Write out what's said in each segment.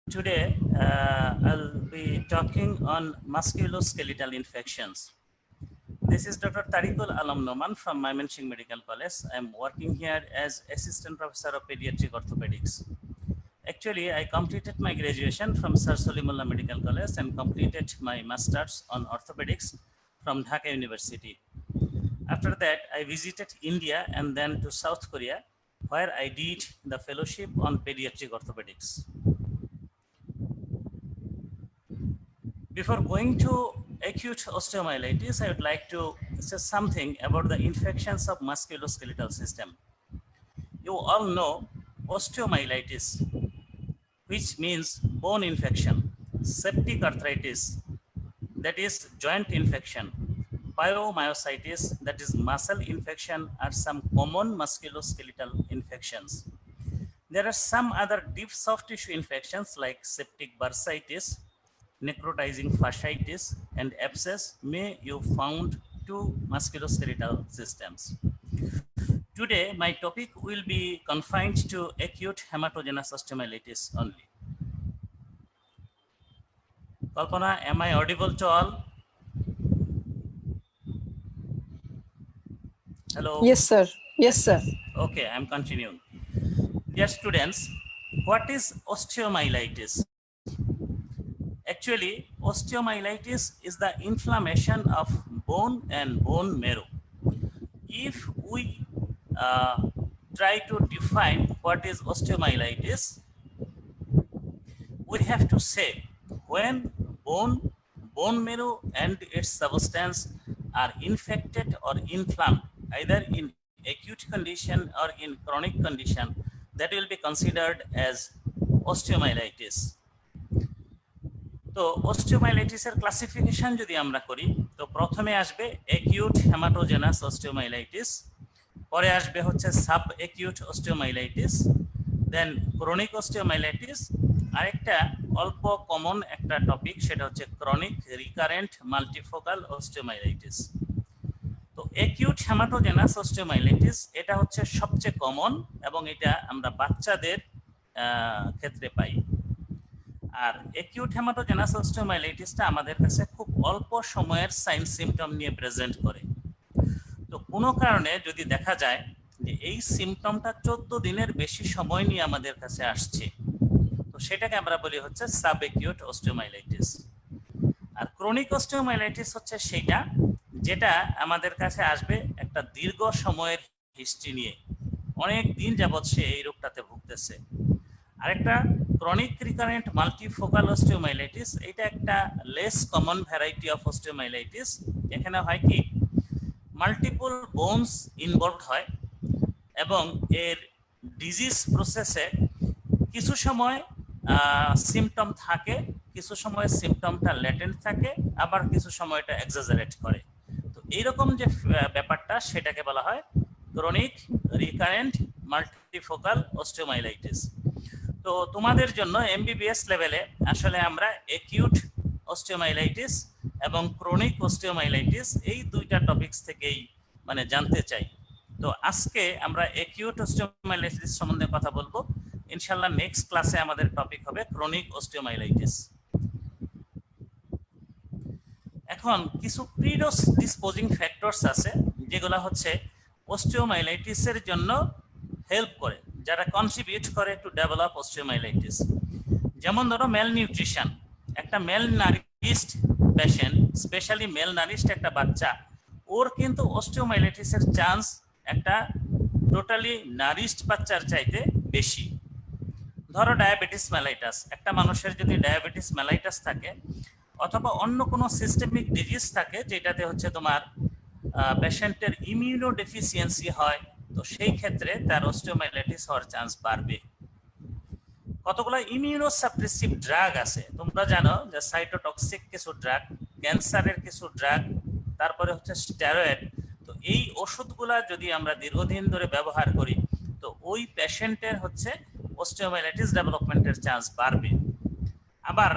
Today, I'll be talking on musculoskeletal infections. This is Dr. Tariqul Alam Noman from Mymensingh Medical College. I'm working here as Assistant Professor of Pediatric Orthopedics. Actually, I completed my graduation from Sir Solimullah Medical College and completed my Masters on Orthopedics from Dhaka University. After that, I visited India and then to South Korea, where I did the fellowship on pediatric orthopedics. Before going to acute osteomyelitis, I would like to say something about the infections of musculoskeletal system. You all know osteomyelitis, which means bone infection, septic arthritis, that is joint infection, pyomyositis, that is muscle infection, are some common musculoskeletal infections. There are some other deep soft tissue infections like septic bursitis, necrotizing fasciitis, and abscess may you found to musculoskeletal systems. Today, my topic will be confined to acute hematogenous osteomyelitis only. Kalpana, am I audible to all? Hello? Yes, sir. Yes, Yes. sir. Okay, I'm continuing. Dear students, what is osteomyelitis? Actually, osteomyelitis is the inflammation of bone and bone marrow. If we uh, try to define what is osteomyelitis, we have to say when bone marrow and its substance are infected or inflamed, either in acute condition or in chronic condition, that will be considered as osteomyelitis. তো অস্টিওমাইলাইটিসের classification যদি আমরা করি তো প্রথমে আসবে acute haematogenous osteomyelitis, পরে আসবে হচ্ছে সাব অ্যাকিউট অস্টিওমাইলাইটিস, দেন ক্রনিক অস্টিওমাইলাইটিস, আরেকটা অল্প কমন একটা টপিক সেটা হচ্ছে ক্রনিক রিকারেন্ট মাল্টিফোকাল অস্টিওমাইলাইটিস। তো অ্যাকিউট হেমাটোজেনাস অস্টিওমাইলাইটিস এটা হচ্ছে সবচেয়ে কমন এবং এটা আমরা বাচ্চাদের ক্ষেত্রে পাই। আর অ্যাকিউট হেমাটোজেনাস অস্টিওমাইলাইটিসটা আমাদের কাছে খুব অল্প সময়ের সাইন সিমটম নিয়ে প্রেজেন্ট করে। তো কোনো কারণে যদি দেখা যায় যে এই সিমটমটা 14 দিনের বেশি সময় নিয়ে আমাদের কাছে আসছে, তো সেটাকে আমরা বলি হচ্ছে সাব অ্যাকিউট অস্টিওমাইলাইটিস। আর ক্রনিক অস্টিওমাইলাইটিস হচ্ছে সেইটা যেটা আমাদের কাছে আসবে একটা দীর্ঘ সময়ের হিস্ট্রি নিয়ে, অনেক দিন যাবৎ সে এই রোগটাতে ভুগতেছে। আরেকটা ক্রনিক রিকারেন্ট মাল্টিফোকাল অস্টিওমাইলাইটিস, এটা একটা less common variety of osteomyelitis. এখানে হয় কি মাল্টিপল বোনস ইনভলভড হয় এবং এর ডিজিজ প্রসেসে কিছু সময় সিমটম থাকে, কিছু সময় সিমটমটা ল্যাটেন্ট থাকে, আবার কিছু সময় এটা এক্সাজারেট করে। তো এইরকম যে ব্যাপারটা সেটাকে বলা হয় ক্রনিক রিকারেন্ট মাল্টিফোকাল অস্টিওমাইলাইটিস। তো তোমাদের জন্য এমবিবিএস লেভেলে আসলে আমরা অ্যাকিউট অস্টিওমাইলাইটিস এবং ক্রনিক অস্টিওমাইলাইটিস এই দুইটা টপিকস থেকেই মানে জানতে চাই। তো আজকে আমরা অ্যাকিউট অস্টিওমাইলাইটিস সম্বন্ধে কথা বলবো। ইনশাআল্লাহ নেক্সট ক্লাসে আমাদের টপিক হবে ক্রনিক অস্টিওমাইলাইটিস। এখন কিছু প্রিডিসপোজিং ফ্যাক্টরস আছে যেগুলো হচ্ছে অস্টিওমাইলাইটিসের জন্য হেল্প করে, যারা কন্ট্রিবিউট করে টু ডেভেলপ অস্টিওমাইলাইটিস। যেমন ধরো মেল নিউট্রিশন, একটা malnourished patient, specially malnourished একটা বাচ্চা, ওর কিন্তু অস্টিওমাইলাইটিসের চান্স একটা টোটালি নারিশড বাচ্চার চাইতে বেশি। ধরো ডায়াবেটিস মেলাইটাস, একটা মানুষের যদি ডায়াবেটিস মেলাইটাস থাকে অথবা অন্য কোনো সিস্টেমিক ডিজিজ থাকে যেটাতে হচ্ছে তোমার পেশেন্টের ইমিউনো ডেফিসিয়েন্সি হয়, তো সেই ক্ষেত্রে তার অস্টিওমাইলাইটিস হওয়ার চান্স বাড়বে। কতগুলো ইমিউনো সাপ্রেসিভ ড্রাগ আছে, তোমরা জানো যে সাইটোটক্সিক কিছু ড্রাগ, ক্যান্সারের কিছু ড্রাগ, তারপরে হচ্ছে স্টেরয়েড। তো এই ওষুধগুলা যদি আমরা দীর্ঘদিন ধরে ব্যবহার করি তো ওই পেশেন্টের হচ্ছে অস্টিওমাইলাইটিস ডেভেলপমেন্টের চান্স বাড়বে। আবার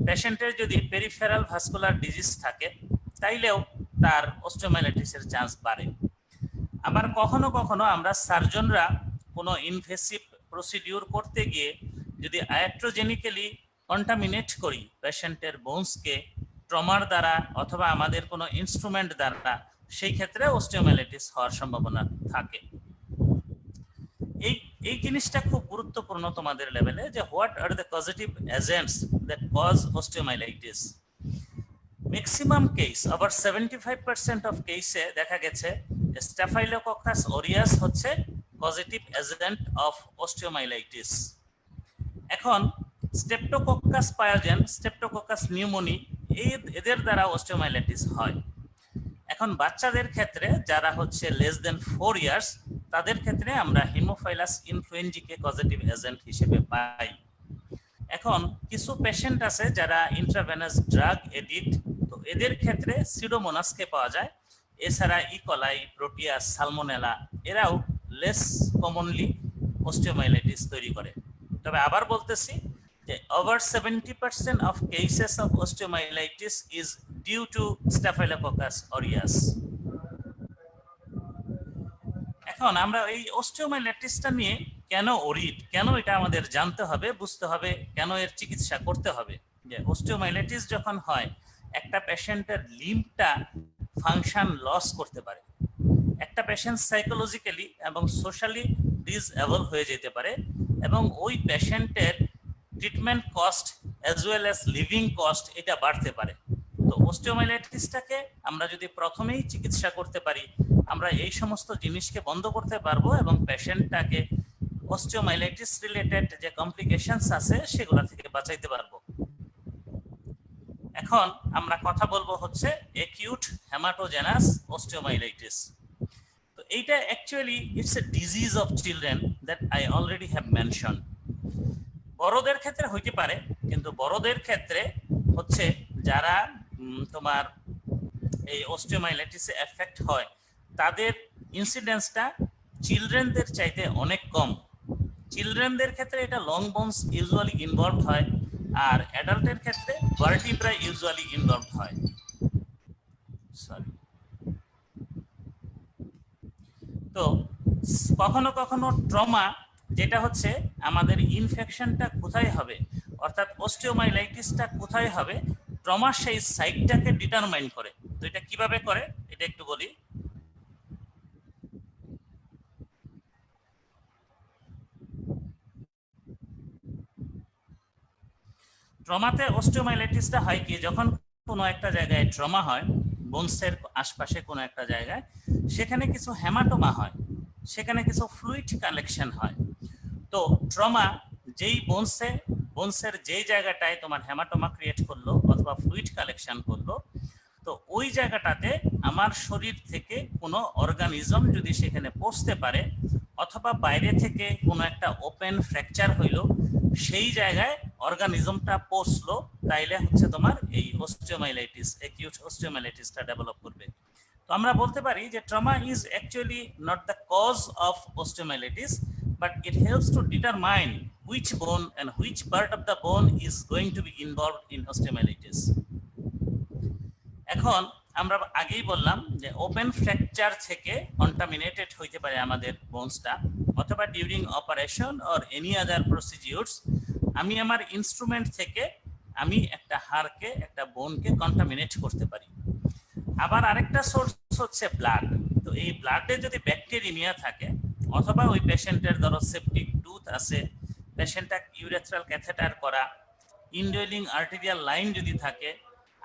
পেশেন্টের যদি পেরিফেরাল ভাস্কুলার ডিজিজ থাকে তাইলেও তার অস্টিওমাইলাইটিসের চান্স বাড়ে। আবার কখনো কখনো আমরা সার্জনরা কোনো ইনভেসিভ প্রসিডিউর করতে গিয়ে যদি আয়াট্রোজেনিক্যালি কন্টামিনেট করি পেশেন্টের বোনসকে ট্রমার দ্বারা অথবা আমাদের কোনো ইনস্ট্রুমেন্ট দ্বারা, সেই ক্ষেত্রে অস্টিওমাইলাইটিস হওয়ার সম্ভাবনা থাকে। এই এই জিনিসটা খুব গুরুত্বপূর্ণ তোমাদের লেভেলে, যে what are the causative agents that cause osteomyelitis. Maximum case, আবার 75% অফ কেসে দেখা গেছে স্ট্যাফাইলোকক্কাস অরিয়াস হচ্ছে পজিটিভ এজেন্ট অফ অস্টিওমাইলাইটিস। এখন স্টেপটোকক্কাস পায়োজেন, স্টেপটোকক্কাস নিউমোনি, এদের দ্বারা অস্টিওমাইলাইটিস হয়। এখন বাচ্চাদের ক্ষেত্রে যারা হচ্ছে লেস দেন 4 ইয়ার্স, তাদের ক্ষেত্রে আমরা হিমোফাইলাস ইনফ্লুয়েঞ্জিকে পজিটিভ এজেন্ট হিসেবে পাই। এখন কিছু পেশেন্ট আছে যারা ইন্ট্রাভেনাস ড্রাগ এডিক্ট, তো এদের ক্ষেত্রে সিডোমোনাসকে পাওয়া যায়। এছাড়া ইকোলাই, প্রোটিয়াস, সালমোনেলা এরাও লেস কমনলি অস্টিওমাইলাইটিস তৈরি করে। তবে আবার বলতেছি যে over 70% of cases of osteomyelitis is due to staphylococcus aureus. এখন আমরা এই অস্টিওমাইলাইটিসটা নিয়ে কেন ওরিড, কেন এটা আমাদের জানতে হবে, বুঝতে হবে, কেন এর চিকিৎসা করতে হবে। যে অস্টিওমাইলাইটিস যখন হয়, একটা পেশেন্টের লিম্বটা ফাংশন লস করতে পারে, একটা পেশেন্ট সাইকোলজিক্যালি এবং সোশ্যালি ডিসএবল হয়ে যেতে পারে, এবং ওই পেশেন্টের treatment cost as well as living cost এটা বাড়তে পারে। তো অস্টিওমাইলাইটিসটাকে আমরা যদি প্রথমেই চিকিৎসা করতে পারি, আমরা এই সমস্ত জিনিসকে বন্ধ করতে পারবো এবং পেশেন্টটাকে অস্টিওমাইলাইটিস রিলেটেড যে কমপ্লিকেশনস আছে সেগুলো থেকে বাঁচাইতে পারবো। এখন আমরা কথা বলবো হচ্ছে অ্যাকিউট হেমাটোজেনাস অস্টিওমাইলাইটিস। তো এইটা actually it's a disease of children that I already have mention. বড়দের ক্ষেত্রে হইতে পারে, কিন্তু বড়দের ক্ষেত্রে হচ্ছে যারা তোমার এই অস্টিওমাইলাইটিসে এফেক্ট হয়, তাদের ইনসিডেন্সটা চিলড্রেনদের চাইতে অনেক কম। চিলড্রেনদের ক্ষেত্রে এটা লং বোনস ইউজুয়ালি ইনভলভ হয়, আর অ্যাডাল্টের ক্ষেত্রে ভার্টিব্রা ইউজুয়ালি ইনভলভ হয়। তো কখনো কখনো ট্রমা, যেটা হচ্ছে আমাদের ইনফেকশনটা কোথায় হবে, অর্থাৎ অস্টিওমাইলাইটিসটা কোথায় হবে, ট্রমা সেই সাইটটাকে ডিটারমাইন করে। তো এটা কিভাবে করে এটা একটু বলি। ট্রমাতে অস্টিওমাইলাইটিসটা হয় কি, যখন কোনো একটা জায়গায় ট্রমা হয়, বোনসের আশপাশে কোনো একটা জায়গায়, সেখানে কিছু হেমাটোমা হয়, সেখানে কিছু ফ্লুইড কালেকশন হয়। তো ট্রমা যেই বোনসের যেই জায়গাটায় তোমার হেমাটোমা ক্রিয়েট করলো অথবা ফ্লুইড কালেকশন করলো, তো ওই জায়গাটাতে আমার শরীর থেকে কোনো অর্গানিজম যদি সেখানে পৌঁছতে পারে, অথবা বাইরে থেকে কোনো একটা ওপেন ফ্র্যাকচার হইলো, সেই জায়গায় অর্গানিজমটা পৌঁছলো, তাইলে হচ্ছে তোমার এই অস্টিওমাইলাইটিস, অ্যাকিউট অস্টিওমাইলাইটিসটা ডেভেলপ করবে। তো আমরা বলতে পারি যে trauma is actually not the cause of osteomyelitis, but it helps to determine which bone and which part of the bone is going to be involved in osteomyelitis. এখন আমরা আগেই বললাম যে ওপেন ফ্র্যাকচার থেকে কন্টামিনেটেড হইতে পারে আমাদের বোনসটা, অথবা during operation or any other procedures আমি আমার ইনস্ট্রুমেন্ট থেকে আমি একটা হাড়কে, একটা বোনকে কন্টামিনেট করতে পারি। আবার আরেকটা সোর্স হচ্ছে ব্লাড। তো এই ব্লাডে যদি ব্যাকটেরিয়া থাকে, অথবা ওই পেশেন্টের ধরো সেপটিক টুথ আছে, পেশেন্টটা ইউরেথ্রাল ক্যাথেটার করা, ইনডোয়েলিং আর্টেরিয়াল লাইন যদি থাকে,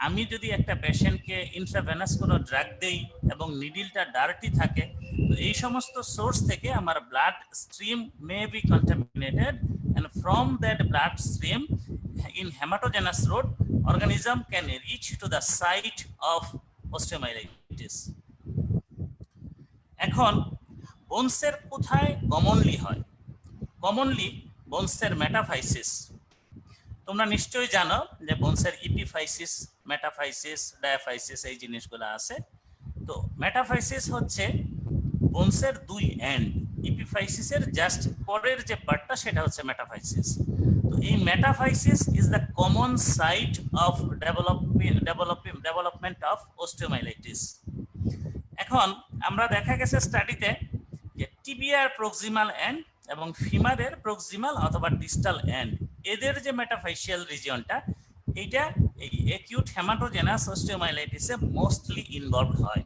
আমি যদি একটা পেশেন্টকে ইন্ট্রাভেনাস কোনো ড্রাগ দেই এবং নিডিলটা ডার্টি থাকে, তো এই সমস্ত সোর্স থেকে আমার blood stream may be contaminated, and from that blood stream in hematogenous route organism can reach to the site of osteomyelitis. এখন বোনসের কোথায় কমনলি হয়? কমনলি বোনসের মেটাফাইসিস। তোমরা নিশ্চয়ই জানো যে বোনসের ইপিফাইসিস, মেটাফাইসিস, ডায়াফাইসিস এই জিনিসগুলো আছে। তো মেটাফাইসিস হচ্ছে বোনসের দুই এন্ড, ইপিফাইসিসের জাস্ট পরের যে পার্টটা সেটা হচ্ছে মেটাফাইসিস। তো এই metaphysis is the common site of development of osteomyelitis. এখন আমরা দেখা গেছে স্টাডিতে যে টিবিয়ার প্রক্সিমাল এন্ড এবং ফিমারের প্রক্সিমাল অথবা ডিস্টাল এন্ড, এদের যে মেটাফেশিয়াল রিজিয়নটা এইটা এই অ্যাকিউট হেমাটোজেনাস অস্টিওমাইলাইটিসে মোস্টলি ইনভলভড হয়।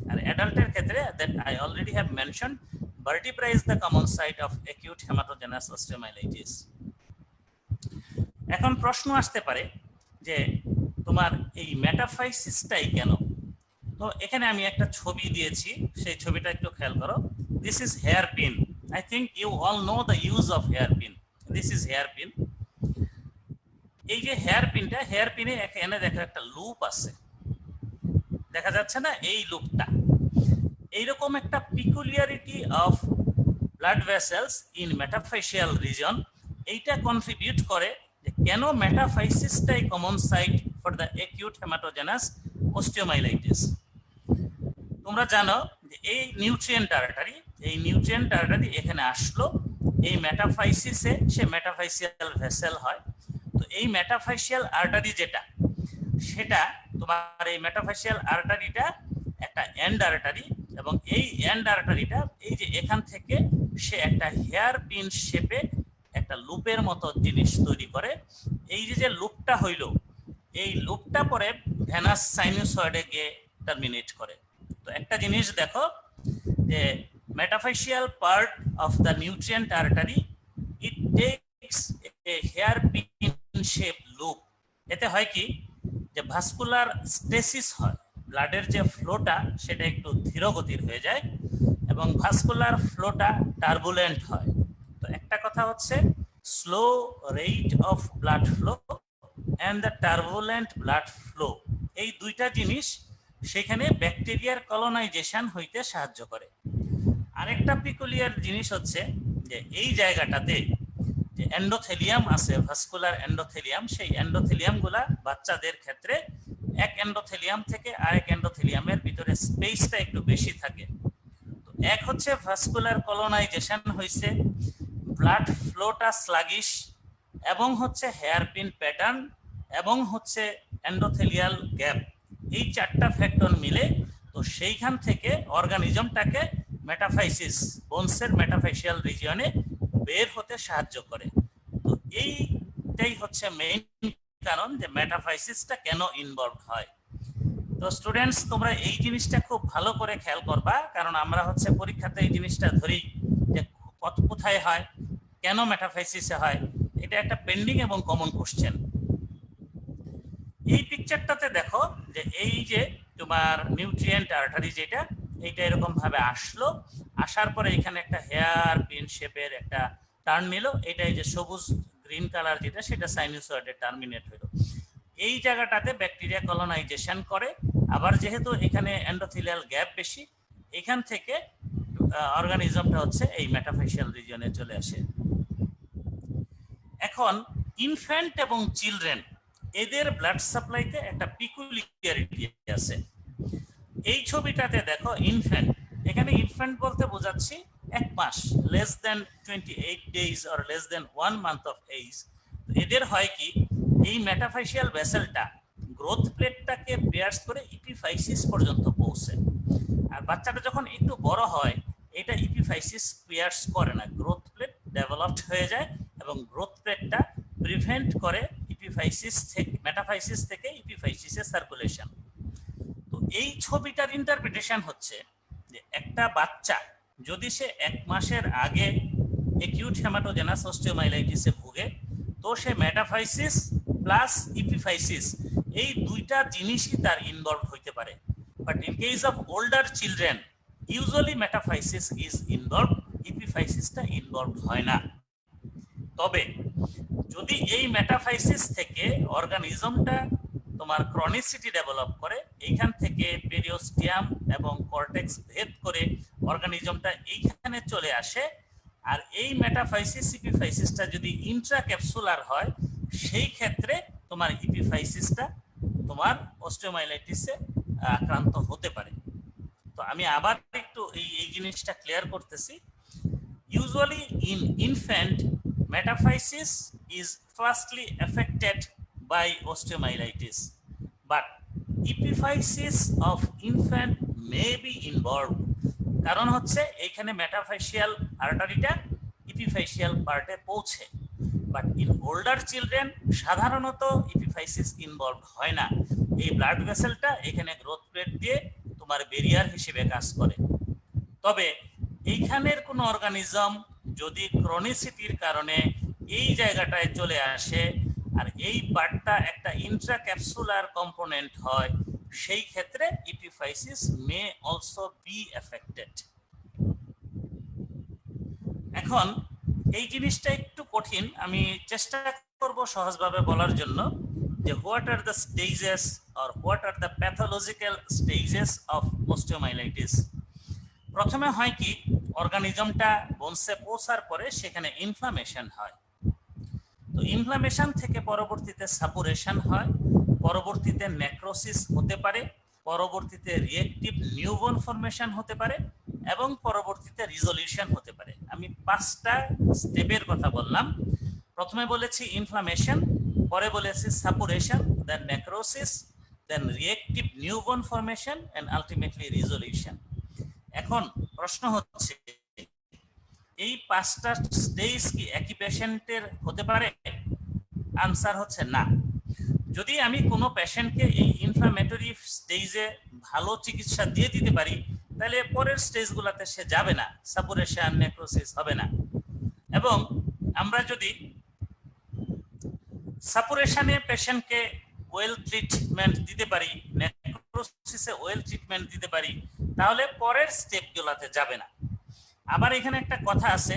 আর অ্যাডাল্টের ক্ষেত্রে that I already have mention, vertebra is the common site of acute haematogenous osteomyelitis. এখন প্রশ্ন আসতে পারে যে তোমার এই মেটাফাইসিসটাই কেন? তো এখানে আমি একটা ছবি দিয়েছি, সেই ছবিটা একটু খেয়াল করো। This is hairpin. I think you all know the use of hairpin. This is hairpin. এই যে হেয়ার পিনটা, হেয়ার পিনে এখানে দেখো একটা লুপ আছে, দেখা যাচ্ছে না? এই লুপটা, এইরকম একটা peculiarity of blood vessels in metaphyseal region, এইটা কন্ট্রিবিউট করে যে কেন মেটাফাইসিসটাই common site for the acute haematogenous osteomyelitis. তোমরা জানো যে এই নিউট্রিয়েন্ট আর্টারি, এই নিউট্রিয়েন্ট আর্টারি এখানে আসলো, এই মেটাফাইসিসে সে মেটাফাইসিয়াল ভেসেল হয়। তো এই মেটাফাইসিয়াল আর্টারি যেটা, সেটা তোমার এই মেটাফাইসিয়াল আর্টারিটা একটা এন্ড আর্টারি, এবং এই এন্ড আর্টারিটা এই যে এখান থেকে সে একটা হেয়ার পিন শেপে একটা লুপের মতো জিনিস তৈরি করে। এই যে লুপটা হইল, এই লুপটা পরে ভেনাস সাইনুসয়েডে গিয়ে টার্মিনেট করে। তো একটা জিনিস দেখো যে metaphyseal part of the nutrient artery, it takes a hair pin shape loop. এতে হয় কি যে ভাস্কুলার স্টেসিস হয়, ব্লাডের যে ফ্লোটা সেটা একটু ধীর গতির হয়ে যায় এবং ভাস্কুলার ফ্লোটা টার্বুলেন্ট হয়। তো একটা কথা হচ্ছে slow rate of blood flow and the turbulent blood flow, এই দুইটা জিনিস সেখানে ব্যাকটেরিয়ার কলোনাইজেশন হইতে সাহায্য করে। আরেকটা পিকুলিয়ার জিনিস হচ্ছে যে এই জায়গাটাতে যে এন্ডোথেলিয়াম আছে, ভাস্কুলার এন্ডোথেলিয়াম, সেই এন্ডোথেলিয়াম গুলা বাচ্চাদের ক্ষেত্রে এক এন্ডোথেলিয়াম থেকে আরেক এন্ডোথেলিয়ামের ভিতরে স্পেসটা একটু বেশি থাকে। তো এক হচ্ছে ভাস্কুলার কলোনাইজেশন হয়েছে, ব্লাড ফ্লোটা স্লাগিশ, এবং হচ্ছে হেয়ার পিন প্যাটার্ন, এবং হচ্ছে এন্ডোথেলিয়াল গ্যাপ, এই চারটা ফ্যাক্টর মিলে তো সেইখান থেকে অর্গানিজমটাকে মেটাফাইসিস, বোনসের মেটাফেশিয়াল রিজিয়নে বের হতে সাহায্য করে। তো এইটাই হচ্ছে মেইন কারণ যে মেটাফাইসিসটা কেন ইনভলভ হয়। তো স্টুডেন্টস, তোমরা এই জিনিসটা খুব ভালো করে খেয়াল করবা, কারণ আমরা হচ্ছে পরীক্ষাতে এই জিনিসটা ধরি যে কোথায় হয়, কেন মেটাফাইসিসে হয়, এটা একটা পেন্ডিং এবং কমন কোশ্চেন। এই পিকচারটাতে দেখো যে এই যে তোমার নিউট্রিয়েন্ট আর্টারি যেটা, এইটা এরকম ভাবে আসলো, আসার পরে এখানে একটা হেয়ার পিন শেপের একটা টার্ন নিল, এটা এই যে সবুজ গ্রিন কালার যেটা, সেটা সাইনুসয়েডে টার্মিনেট হলো। এই জায়গাটাতে ব্যাকটেরিয়া কলোনাইজেশন করে, আবার যেহেতু এখানে এন্ডোথেলিয়াল গ্যাপ বেশি, এখান থেকে অর্গানিজমটা হচ্ছে এই মেটাফেশিয়াল রিজিয়নে চলে আসে। এখন ইনফ্যান্ট এবং চিলড্রেন, এদের ব্লাড সাপ্লাইতে একটা পিকুলিয়ারিটি আছে। এই ছবিটাতে দেখো ইনফ্যান্ট, এখানে ইনফ্যান্ট বলতে বোঝাচ্ছি 1 মাস, less than 28 days or less than 1 month of age. এদের হয় কি, এই মেটাফেশিয়াল ভেসেলটা গ্রোথ প্লেটটাকে পিয়ার্স করে ইপিফাইসিস পর্যন্ত পৌঁছে। আর বাচ্চাটা যখন একটু বড় হয়, এটা ইপিফাইসিস পিয়ার্স করে না, গ্রোথ প্লেট ডেভেলপড হয়ে যায় এবং গ্রোথ প্লেটটা প্রিভেন্ট করে ইপিফাইসিস থেকে, মেটাফাইসিস থেকে ইপিফাইসিসের সার্কুলেশন। তো এই ছবিটার ইন্টারপ্রিটেশন হচ্ছে যে একটা বাচ্চা যদি সে 1 মাসের আগে অ্যাকিউট হেমাটোজেনাস অস্টিওমাইলাইটিসে ভুগে, তো সে মেটাফাইসিস প্লাস ইপিফাইসিস এই দুইটা জিনিসই তার ইনভলভ হইতে পারে। But in case of older children, usually metaphysis is involve, ইপিফাইসিসটা ইনভলভ হয় না। তবে যদি এই মেটাফাইসিস থেকে অর্গানিজমটা তোমার ক্রনিসিটি ডেভেলপ করে, এইখান থেকে পেরিওস্টিয়াম এবং কর্টেক্স ভেদ করে অর্গানিজমটা এইখানে চলে আসে, আর এই মেটাফাইসিস ইপিফাইসিসটা যদি ইন্ট্রাক্যাপসুলার হয়, সেই ক্ষেত্রে তোমার ইপিফাইসিসটা তোমার অস্টিওমাইলাইটিসে আক্রান্ত হতে পারে। তো আমি আবার একটু এই জিনিসটা ক্লিয়ার করতেছি। Usually in infant, metaphysis is firstly affected by osteomyelitis, but epiphysis of infant may be involved. কারণ হচ্ছে এইখানে মেটাফেশিয়াল আর্টারিটা ইপিফেশিয়াল পার্টে পৌঁছে, বাট ইন ওল্ডার চিলড্রেন সাধারণত ইপিফাইসিস ইনভলভ হয় না। এই ব্লাড ভেসেলটা এখানে গ্রোথ রেট দিয়ে তোমার ব্যারিয়ার হিসেবে কাজ করে। তবে এইখানের কোনো অর্গানিজম যদি ক্রনিসিটির কারণে এই জায়গাটায় চলে আসে আর এই পার্টটা একটা ইন্ট্রাক্যাপসুলার কম্পোনেন্ট হয়, সেই ক্ষেত্রে ইপিফাইসিস মে অলসো বি এফেক্টেড। এখন এই জিনিসটা একটু কঠিন, আমি চেষ্টা করব সহজভাবে বলার জন্য যে what are the stages or what are the pathological stages of osteomyelitis. প্রথমে হয় কি, অর্গানিজমটা বোনসে পৌঁছার পরে সেখানে ইনফ্লামেশন হয়। তো ইনফ্লামেশন থেকে পরবর্তীতে সাপুরেশন হয়, পরবর্তীতে নেক্রোসিস হতে পারে, পরবর্তীতে রিয়েক্টিভ নিউবোন ফরমেশন হতে পারে এবং পরবর্তীতে রিজলিউশন হতে পারে। আমি 5টা স্টেপের কথা বললাম। প্রথমে বলেছি ইনফ্লামেশন, পরে বলেছি suppuration, then necrosis, then reactive new bone formation and ultimately resolution. এখন প্রশ্ন হচ্ছে, এই 5টা স্টেজ কি একই পেশেন্টের হতে পারে? আনসার হচ্ছে না। যদি আমি কোনো পেশেন্টকে এই ইনফ্লামেটরি স্টেজে ভালো চিকিৎসা দিয়ে দিতে পারি, তাহলে পরের স্টেজগুলোতে সে যাবে না, সাপুরেশন নেক্রোসিস হবে না। এবং আমরা যদি সাপুরেশনে পেশেন্টকে ওয়েল ট্রিটমেন্ট দিতে পারি, নেক্রোসিসে ওয়েল ট্রিটমেন্ট দিতে পারি, তাহলে পরের স্টেপগুলোতে যাবে না। আবার এখানে একটা কথা আছে,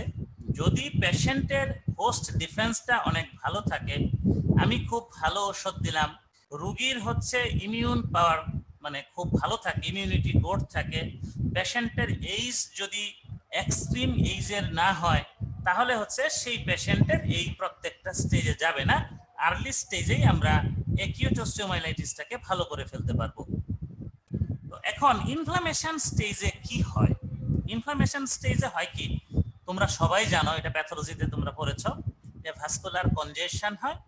যদি পেশেন্টের হোস্ট ডিফেন্সটা অনেক ভালো থাকে, আমি খুব ভালো ওষুধ দিলাম, রোগীর হচ্ছে ইমিউন পাওয়ার মানে খুব ভালো থাকে, ইমিউনিটি গ্রোথ থাকে, পেশেন্টের এইজ যদি এক্সট্রিম এইজের না হয়, তাহলে হচ্ছে সেই পেশেন্টের এই প্রত্যেকটা স্টেজে যাবে না, আর্লি স্টেজেই আমরা অ্যাকিউট অস্টিওমাইলাইটিসটাকে ভালো করে ফেলতে পারবো। তো এখন ইনফ্লামেশন স্টেজে কি হয়? ইনফ্লামেশন স্টেজে হয় কি, তোমরা সবাই জানো, এটা প্যাথোলজিতে তোমরা পড়েছো, যে ভাস্কুলার কনজেশন হয়,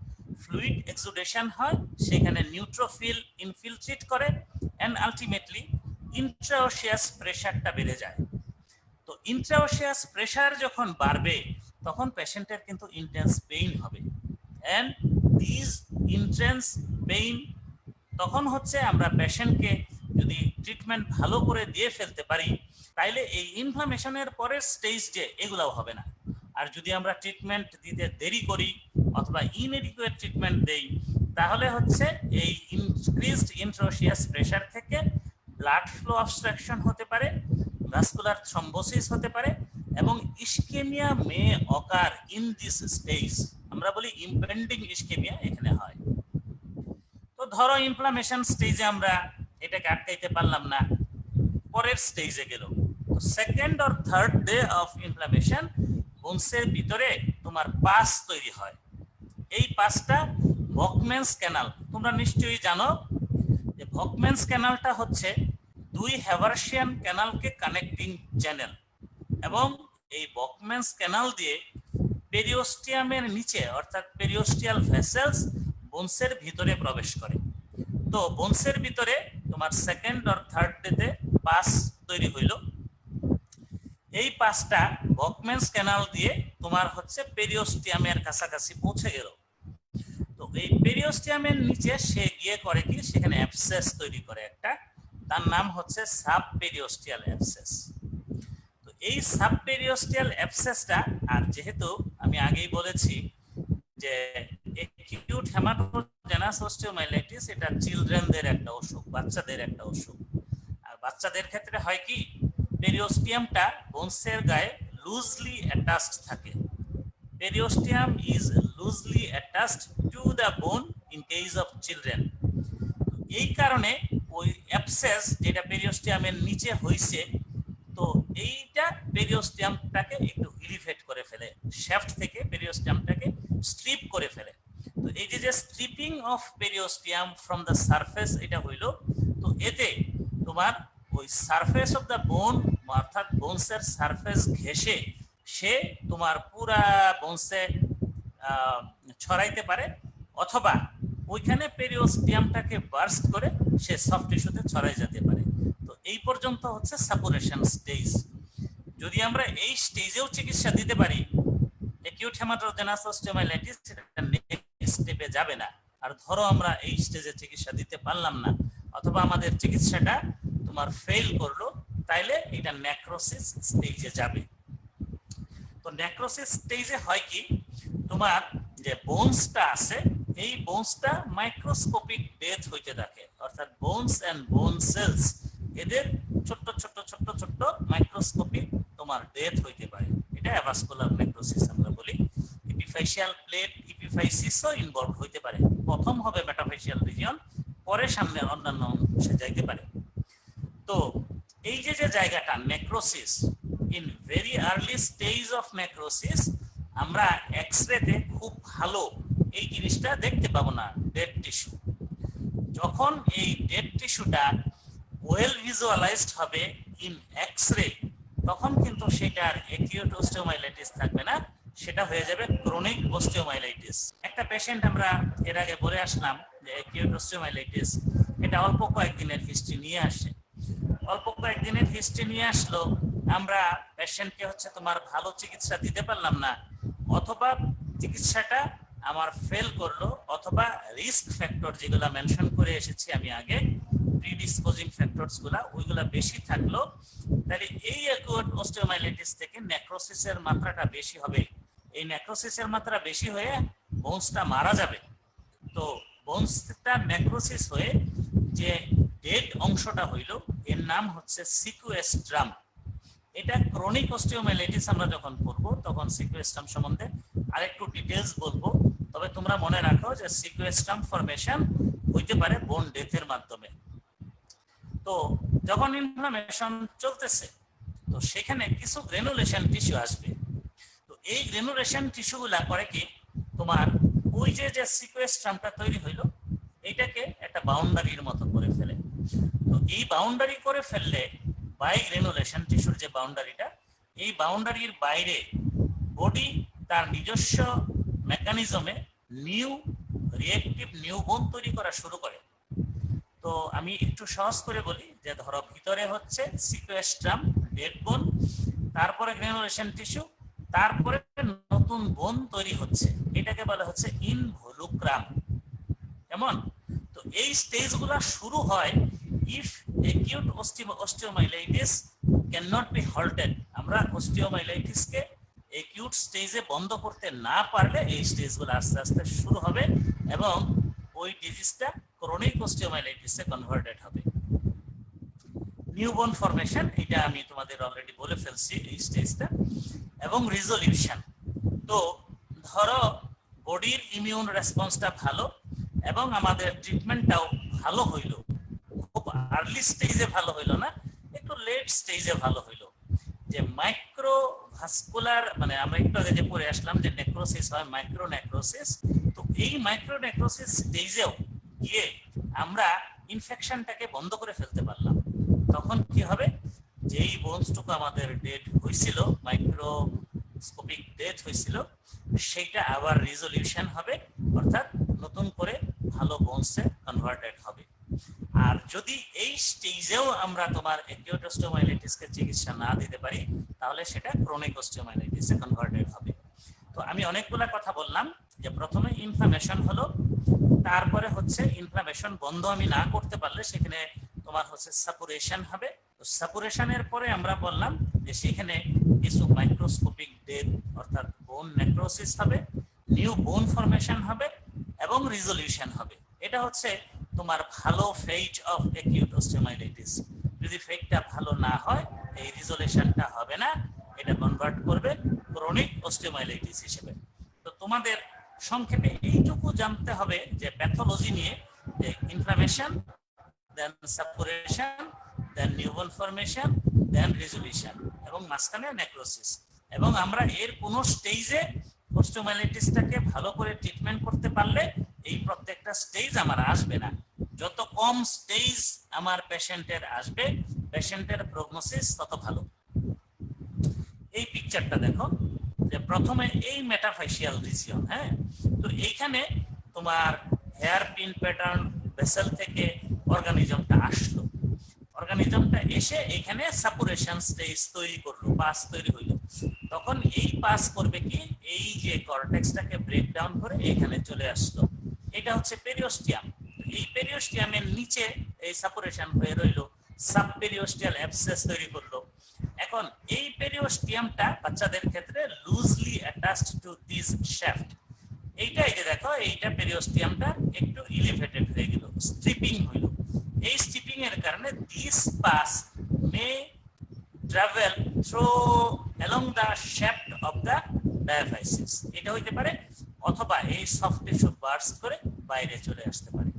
ফ্লুইড এক্সুডেশন হয়, সেখানে নিউট্রোফিল ইনফিলট্রেট করে এন্ড আলটিমেটলি ইন্ট্রাওসিয়াস প্রেসারটা বেড়ে যায়। তো ইন্ট্রাওসিয়াস প্রেসার যখন বাড়বে, তখন পেশেন্টের কিন্তু ইন্টেন্স পেইন হবে এন্ড দিস ইন্টেন্স পেইন, তখন হচ্ছে আমরা পেশেন্টকে যদি ট্রিটমেন্ট ভালো করে দিয়ে ফেলতে পারি, তাইলে এই ইনফ্লামেশনের পরের স্টেজ যে এগুলাও হবে না। আর যদি আমরা ট্রিটমেন্ট দিতে দেরি করি অথবা ইনএডিকুয়েট ট্রিটমেন্ট দেই, তাহলে হচ্ছে এই ইনক্রিজড ইন্ট্রাওসিয়াস প্রেসার থেকে ব্লাড ফ্লো অবস্ট্রাকশন হতে পারে, ভাস্কুলার থ্রম্বোসিস হতে পারে এবং ischaemia May occur in this stage. আমরা বলি ইমপেন্ডিং ইসকেমিয়া এখানে হয়। তো ধরো ইনফ্লামেশন স্টেজে আমরা এটাকে আটকাইতে পারলাম না, পরের স্টেজে গেল, second or third day of inflammation বোনসের ভিতরে তোমার পাস তৈরি হয়। এই পাসটা ভকম্যান্স ক্যানাল, তোমরা নিশ্চয়ই জানো যে ভকম্যান্স ক্যানালটা হচ্ছে দুই হ্যাভার্সিয়ান ক্যানালকে কানেক্টিং চ্যানেল, এবং এই ভকম্যান্স ক্যানাল দিয়ে পেরিওস্টিয়ামের নিচে অর্থাৎ পেরিওস্টিয়াল ভেসেলস বোনসের ভিতরে প্রবেশ করে। তো বোনসের ভিতরে তোমার সেকেন্ড অর থার্ড ডেতে পাস তৈরি হইল। এই পাসটা ভকম্যান্স ক্যানাল দিয়ে তোমার হচ্ছে পেরিওস্টিয়ামের কাছাকাছি পৌঁছে গেল। তো এই পেরিওস্টিয়ামের নিচে সে গিয়ে করে কি, সেখানে অ্যাবসেস তৈরি করে একটা, তার নাম হচ্ছে সাব পেরিওস্টিয়াল অ্যাবসেস। তো এই সাব পেরিওস্টিয়াল অ্যাবসেসটা, আর যেহেতু আমি আগেই বলেছি যে অ্যাকিউট হেমাটোজেনাস অস্টিওমাইলাইটিস এটা চিলড্রেনদের একটা অসুখ, বাচ্চাদের একটা অসুখ। আর বাচ্চাদের ক্ষেত্রে হয় কি, পেরিওস্টিয়ামটা বোনসের গায়ে লুজলি অ্যাটাচড থাকে। Periosteum is loosely attached to the bone in case of children. এই কারণে ওই অ্যাবসেস যেটা পেরিওস্টিয়ামের নিচে হইছে, তো এইটা পেরিওস্টিয়ামটাকে একটু ইলিভেট করে ফেলে, শ্যাফট থেকে পেরিওস্টিয়ামটাকে স্ট্রিপ করে ফেলে। তো এই যে stripping of periosteum from the surface এটা হইল, তো এতে তোমার ওই সারফেস অফ দ্য বোন অর্থাৎ বোনসের সারফেস ঘেঁষে সে তোমার পুরা বোনসে ছড়াইতে পারে, অথবা ওইখানে পেরিওস্টিয়ামটাকে বার্স্ট করে সে সফট টিস্যুতে ছড়াই যেতে পারে। তো এই পর্যন্ত হচ্ছে সাপুরেশন স্টেজ। যদি আমরা এই স্টেজেও চিকিৎসা দিতে পারি, অ্যাকিউট হেমাটোজেনাস অস্টিওমাইলাইটিস এটা নেক্সট স্টেপে যাবে না। আর ধরো আমরা এই স্টেজে চিকিৎসা দিতে পারলাম না, অথবা আমাদের চিকিৎসাটা তোমার ফেল করলো, তাইলে এটা নেক্রোসিস স্টেজে যাবে। তো নেক্রোসিস স্টেজে হয় কি, তোমার যে বোনসটা আছে এই বোনসটা মাইক্রোস্কোপিক ডেথ হইতে থাকে, অর্থাৎ বোনস এন্ড বোন সেলস এদের ছোট ছোট ছোট ছোট মাইক্রোস্কোপিক তোমার ডেথ হইতে পারে। এটা অ্যাভাস্কুলার নেক্রোসিস আমরা বলি। এপিফাইশিয়াল প্লেট এপিফাইসিসও ইনভলভ হইতে পারে। প্রথম হবে মেটাফাইশিয়াল রিজিয়ন, পরে সামনে অন্যান্য অংশে যাইতে পারে। তো এই যে যে জায়গাটা necrosis, in very early stage of necrosis আমরা এক্সরেতে খুব ভালো এই জিনিসটা দেখতে পাবো না, ডেড টিস্যু। যখন এই ডেড টিস্যুটা ওয়েল ভিজুয়ালাইজড হবে ইন এক্সরে, তখন কিন্তু সেটার অ্যাকিউট অস্টিওমাইলাইটিস থাকবে না, সেটা হয়ে যাবে ক্রনিক অস্টিওমাইলাইটিস। একটা পেশেন্ট আমরা এর আগে বলে আসলাম যে অ্যাকিউট অস্টিওমাইলাইটিস এটা অল্প কয়েকদিনের হিস্ট্রি নিয়ে আসে। অল্প কয়েকদিনের হিস্ট্রি নিয়ে আসলো, আমরা পেশেন্টকে হচ্ছে তোমার ভালো চিকিৎসা দিতে পারলাম না, অথবা চিকিৎসাটা আমার ফেল করলো, অথবা রিস্ক ফ্যাক্টর যেগুলা মেনশন করে এসেছি আমি আগে, প্রিডিসপোজিং ফ্যাক্টরস গুলা ওইগুলা বেশি থাকলো, তাহলে এই অ্যাকিউট অস্টিওমাইলাইটিস থেকে নেক্রোসিসের মাত্রাটা বেশি হবে। এই নেক্রোসিসের মাত্রা বেশি হয়ে বোনসটা মারা যাবে। তো বোনসটা নেক্রোসিস হয়ে যে ডেড অংশটা হইল এর নাম হচ্ছে সিকুয়েস্ট্রাম। এটা ক্রনিক অস্টিওমাইলাইটিস আমরা যখন করব তখন সিকুয়েস্ট্রাম সম্বন্ধে আরেকটু ডিটেইলস বলবো। তবে তোমরা মনে রাখো যে সিকুয়েস্ট্রাম ফরমেশন হইতে পারে বোন ডেথের মাধ্যমে। তো যখন ইনফ্লামেশন চলতেছে তো সেখানে কিছু গ্রেনুলেশন টিস্যু আসবে। তো এই গ্রেনুলেশন টিস্যুগুলা করে কি, তোমার ওই যে যে সিকুয়েস্ট্রামটা তৈরি হইল এইটাকে একটা বাউন্ডারির মতো করে ফেলে। তো এই বাউন্ডারি করে ফেললে বাই গ্রেনুলেশন টিস্যুর যে বাউন্ডারিটা, এই বাউন্ডারির বাইরে বডি তার নিজস্ব মেকানিজমে নিউ রিঅ্যাক্টিভ নিউ বোন তৈরি করা শুরু করে। তো আমি একটু সহজ করে বলি যে ধরো ভিতরে হচ্ছে সিকুয়েস্ট্রাম ডেড বোন, তারপরে গ্রেনুলেশন টিস্যু, তারপরে নতুন বোন তৈরি হচ্ছে, এটাকে বলা হচ্ছে ইনভলুক্রাম। কেমন? তো এই স্টেজগুলো শুরু হয় if acute osteomyelitis can not be halted. আমরা অস্টিওমাইলাইটিসকে অ্যাকিউট স্টেজে বন্ধ করতে না পারলে এই স্টেজগুলো আস্তে আস্তে শুরু হবে এবং ওই ডিজিজটা ক্রনিক অস্টিওমাইলাইটিসে কনভার্টেড হবে। নিউবোন ফরমেশন, এটা আমি তোমাদের অলরেডি বলে ফেলছি এই স্টেজটা। এবং রিজলিউশন, তো ধরো বডির ইমিউন রেসপন্সটা ভালো এবং আমাদের ট্রিটমেন্টটাও ভালো হইলো, খুব আর্লি স্টেজে ভালো হইলো না, একটু লেট স্টেজে ভালো হইলো। যে মাইক্রোভাস্কুলার, মানে আমরা একটু আগে যে পড়ে আসলাম যে নেক্রোসিস হয় মাইক্রো নেক্রোসিস, তো এই মাইক্রো নেক্রোসিস স্টেজেও গিয়ে আমরা ইনফেকশনটাকে বন্ধ করে ফেলতে পারলাম। তখন কি হবে, যেই বোনসটুকু আমাদের ডেড হয়েছিল, মাইক্রোস্কোপিক ডেথ হয়েছিল, সেইটা আবার রিজলিউশন হবে, অর্থাৎ নতুন করে ভালো বোনসে কনভার্টেড হবে। আর যদি এই স্টেজেও আমরা তোমার অ্যাকিউট অস্টিওমাইলাইটিসকে চিকিৎসা না দিতে পারি তাহলে সেটা ক্রনিক অস্টিওমাইলাইটিসে কনভার্টেড হবে। তো আমি অনেকগুলা কথা বললাম যে প্রথমে ইনফ্লামেশন হলো, তারপরে হচ্ছে ইনফ্লামেশন বন্ধ আমি না করতে পারলে সেখানে তোমার হচ্ছে সাপুরেশন হবে। তো সাপুরেশনের পরে আমরা বললাম যে সেখানে কিছু মাইক্রোস্কোপিক ডেথ অর্থাৎ বোন নেক্রোসিস হবে, নিউ বোন ফরমেশন হবে এবং রিজলিউশন হবে। এটা হচ্ছে তোমার ভালো ফেজ অফ অ্যাকিউট অস্টিওমাইলাইটিস। যদি ফেজটা ভালো না হয় এই রিজলিউশনটা হবে না, এটা কনভার্ট করবে ক্রনিক অস্টিওমাইলাইটিস হিসেবে। তো তোমাদের সংক্ষেপে এইটুকু জানতে হবে যে প্যাথোলজি নিয়ে, যে ইনফ্লামেশন, দেন সাপুরেশন, দেন নিউবোন ফরমেশন, দেন রিজলিউশন এবং মাঝখানে নেক্রোসিস। এবং আমরা এর কোন স্টেজে অস্টিওমাইলাইটিসটাকে ভালো করে ট্রিটমেন্ট করতে পারলে এই প্রত্যেকটা স্টেজ আমার আসবে না। যত কম স্টেজ আমার পেশেন্টের আসবে, পেশেন্টের প্রগনোসিস তত ভালো। এই পিকচারটা দেখো যে প্রথমে এই মেটাফেশিয়াল রিজিয়ন, হ্যাঁ, তো এইখানে তোমার হেয়ার পিন প্যাটার্ন ভেসেল থেকে অর্গানিজমটা আসলো, অর্গানিজমটা এসে এখানে সাপুরেশন স্টেজ তৈরি করলো, পাস তৈরি হইলো। তখন এই পাস করবে কি, এই যে কর্টেক্সটাকে ব্রেক ডাউন করে এখানে চলে আসলো, এটা হচ্ছে পেরিওস্টিয়াম। এই পেরিওস্টিয়ামের নিচে এই সাপুরেশন হয়ে রইলো, সাবপেরিওস্টিয়াল অ্যাবসেস তৈরি করলো। এখন এই পেরিওস্টিয়ামটা বাচ্চাদের ক্ষেত্রে loosely attached to this shaft. এইটা এই যে দেখো, এইটা পেরিওস্টিয়ামটা একটু এলিভেটেড হয়ে গেল, স্ট্রিপিং হইল। এই স্ট্রিপিং এর কারণে this pass May travel through along the shaft of the diaphysis, এটা হইতে পারে, অথবা এই সফট টিস্যু বার্স্ট করে বাইরে চলে আসতে পারে।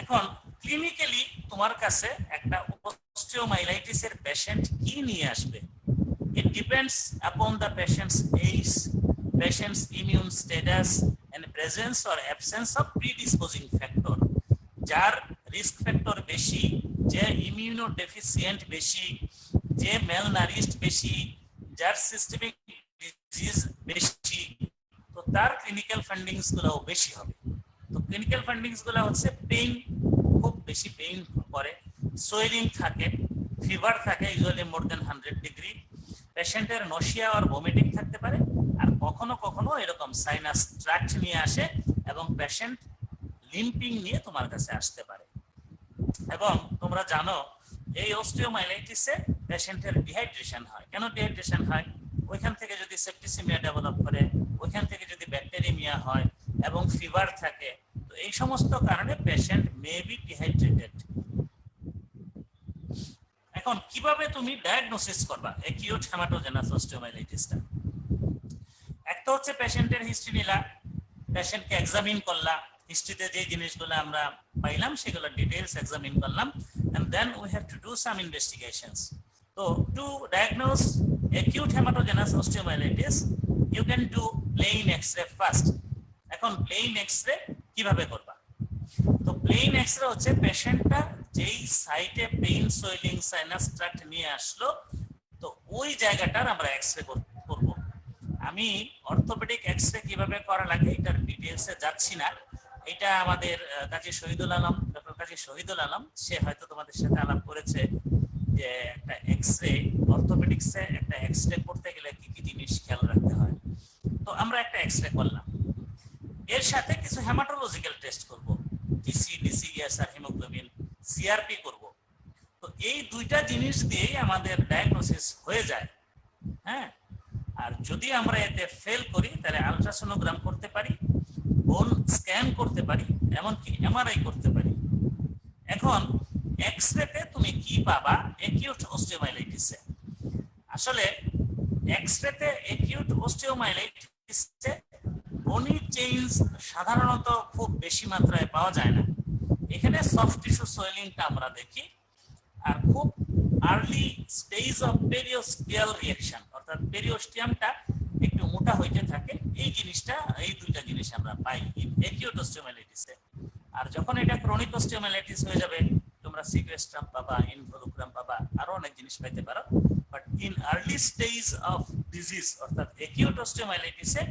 এখন ক্লিনিক্যালি তোমার কাছে একটা অস্টিওমাইলাইটিসের পেশেন্ট কি নিয়ে আসবে, it depends upon the patient's age, patient's immune status and presence or absence of predisposing factor. যার রিস্ক ফ্যাক্টর বেশি, যে ইমিউনোডেফিসিয়েন্ট বেশি, যে ম্যালনারিশড বেশি, যার সিস্টেমিক ডিজিজ বেশি, তো তার ক্লিনিক্যাল ফাইন্ডিংস গুলো বেশি হবে। তো ক্লিনিক্যাল ফাইন্ডিংস গুলো হচ্ছে পেইন, খুব বেশি পেইন করে, সোয়েলিং থাকে, ফিভার থাকে ইউজুয়ালি মোর দেন 100 ডিগ্রি, পেশেন্টের নশিয়া আর ভমিটিং থাকতে পারে, আর কখনো কখনো এরকম সাইনাস ট্র্যাক্ট নিয়ে আসে এবং পেশেন্ট লিম্পিং নিয়ে তোমার কাছে আসতে পারে। এবং তোমরা জানো এই অস্টিওমাইলাইটিসে পেশেন্টের ডিহাইড্রেশন হয়। কেন ডিহাইড্রেশন হয়? ওইখান থেকে যদি সেপ্টিসিমিয়া ডেভেলপ করে, ওইখান থেকে যদি ব্যাকটেরিমিয়া হয় এবং ফিভার থাকে, তো এই সমস্ত কারণে পেশেন্ট মে বি ডিহাইড্রেটেড। এখন কিভাবে তুমি ডায়াগনোসিস করবা অ্যাকিউট হেমাটোজেনাস অস্টিওমাইলাইটিসটা? একটা হচ্ছে পেশেন্টের হিস্ট্রি নিলা, পেশেন্টকে এক্সামিন করলা, হিস্ট্রিতে যে জিনিসগুলো আমরা পাইলাম সেগুলো ডিটেইলস এক্সামিন করলাম, and then we have to do some investigations. So to diagnose acute hematogenous osteomyelitis you can do plain x-ray first. এখন plain x-ray কিভাবে করবা? তো প্লেন এক্সরে হচ্ছে পেশেন্টটা যেই সাইটে পেইন, সোয়েলিং, সাইনাস ট্র্যাক্ট নিয়ে আসলো, তো ওই জায়গাটার আমরা এক্সরে করব। আমি অর্থোপেডিক এক্সরে কিভাবে করা লাগে এটার ডিটেইলসে যাচ্ছি না, এটা আমাদের কাজী শহীদুল আলম, ডক্টর কাজী শহীদুল আলম, সে হয়তো তোমাদের সাথে আলাপ করেছে যে একটা এক্সরে, অর্থোপেডিক্সে একটা এক্সরে করতে গেলে কি কি জিনিস খেয়াল রাখতে হয়। তো আমরা একটা এক্সরে করলাম, এর সাথে কিছু হেমাটোলজিক্যাল টেস্ট করব, টিসি, ডিসিএসআর, হিমোগ্লোবিন, সিআরপি করব। তো এই দুইটা জিনিস দিয়েই আমাদের ডায়াগনোসিস হয়ে যায়। হ্যাঁ, আর যদি আমরা এতে ফেল করি তাহলে আলট্রাসোনোগ্রাম করতে পারি, বোন স্ক্যান করতে পারি, এমনকি এমআরআই করতে পারি। এখন এক্সরেতে তুমি কি পাবা অ্যাকিউট অস্টিওমাইলাইটিসে? আসলে এক্সরেতে অ্যাকিউট অস্টিওমাইলাইটিসে বনি চেঞ্জ সাধারণত খুব বেশি মাত্রায় পাওয়া যায় না। এখানে সফট টিস্যু সোয়েলিংটা আমরা দেখি, আর খুব early stage of periosteal reaction, অর্থাৎ পেরিওস্টিয়ামটা একটু মোটা হইতে থাকে, এই জিনিসটা, এই দুইটা জিনিস আমরা পাই অ্যাকিউট অস্টিওমাইলাইটিসে। আর যখন এটা ক্রনিক অস্টিওমাইলাইটিস হয়ে যাবে, তোমরা সিকুয়েস্ট্রাম পাবা, ইনভলুক্রাম পাবা, আরো অনেক জিনিস পাইতে পারো। But in early stage of disease অর্থাৎ অ্যাকিউট অস্টিওমাইলাইটিসে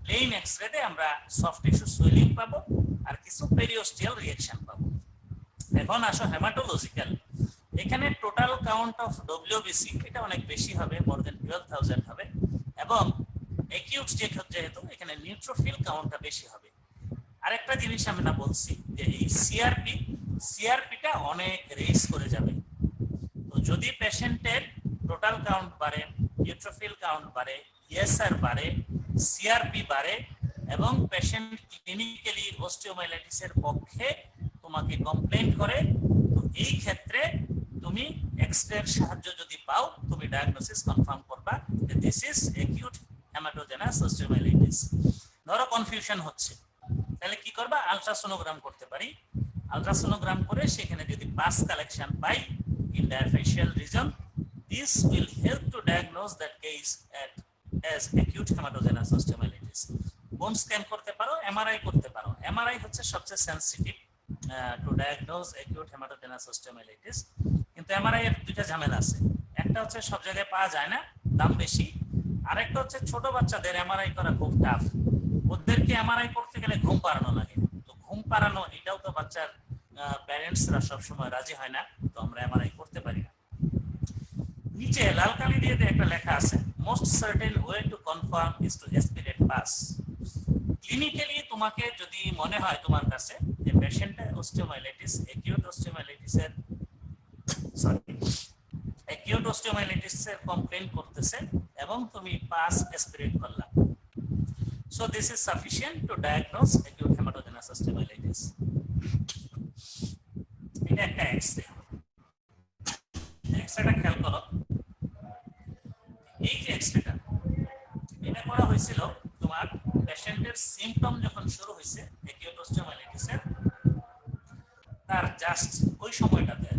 প্লেন এক্সরেতে আমরা সফট টিস্যু সোয়েলিং পাবো আর কিছু পেরিওস্টিয়াল রিঅ্যাকশন পাবো। এখন আসো হেমাটোলজিক্যাল। এখানে টোটাল কাউন্ট অফ ডব্লিউবিসি এটা অনেক বেশি হবে, মোর দেন 12,000 হবে, এবং অ্যাকিউট যেহেতু এখানে নিউট্রোফিল কাউন্টটা বেশি হবে। আরেকটা জিনিস আমি না বলছি যে এই সিআরপিটা অনেক রেস করে যাবে। তো যদি পেশেন্টের টোটাল কাউন্ট বাড়ে, নিউট্রোফিল কাউন্ট বাড়ে, ইএসআর বাড়ে, সিআরপি বাড়ে, এবং পেশেন্ট ক্লিনিক্যালি অস্টিওমাইলাইটিসের পক্ষে তোমাকে কমপ্লেইন করে, তো এই ক্ষেত্রে তুমি এক্সরের সাহায্য যদি পাও, তুমি ডায়াগনোসিস কনফার্ম করবা যে this is acute haematogenous osteomyelitis. ধরো কনফিউশন হচ্ছে, তাহলে কি করবা? আলট্রাসোনোগ্রাম করতে পারি। আলট্রাসোনোগ্রাম করে সেখানে যদি পাস কালেকশন পাই in diaphyseal region, this will help to diagnose that case as acute hematogenous osteomyelitis. Bone scan করতে পারো, এমআরআই করতে পারো। এমআরআই হচ্ছে সবচেয়ে sensitive to diagnose acute hematogenous osteomyelitis, কিন্তু এমআরআই এর দুইটা ঝামেলা আছে। একটা হচ্ছে সব জায়গায় পাওয়া যায় না, দাম বেশি। আরেকটা হচ্ছে ছোট বাচ্চাদের এমআরআই করা খুব টাফ, ওদেরকে এমআরআই করতে গেলে ঘুম পাড়ানো লাগে। তো ঘুম পাড়ানো এটাও তো বাচ্চার প্যারেন্টসরা সবসময় রাজি হয় না, তো আমরা এমআরআই করতে পারি না। নিচে লাল কালি দিয়ে একটা লেখা আছে, most certain way to confirm is to aspirate pus. Clinically তোমাকে যদি মনে হয় তোমার কাছে যে পেশেন্টে অস্টিওমাইলাইটিস, অ্যাকিউট অস্টিওমাইলাইটিসের অ্যাকিউট অস্টিওমাইলাইটিসের কমপ্লেইন করতেছে এবং তুমি পাস এসপিরেট করলা, so this is sufficient to diagnose acute hematogenous osteomyelitis. এটা একটা এক্সরে। এক্সরেটা খেয়াল করো, এই যে এক্সরেটা, এটা করা হয়েছিল তোমার পেশেন্টের সিম্পটম যখন শুরু হয়েছে অ্যাকিউট অস্টিওমাইলাইটিসের, তার জাস্ট ওই সময়টাতে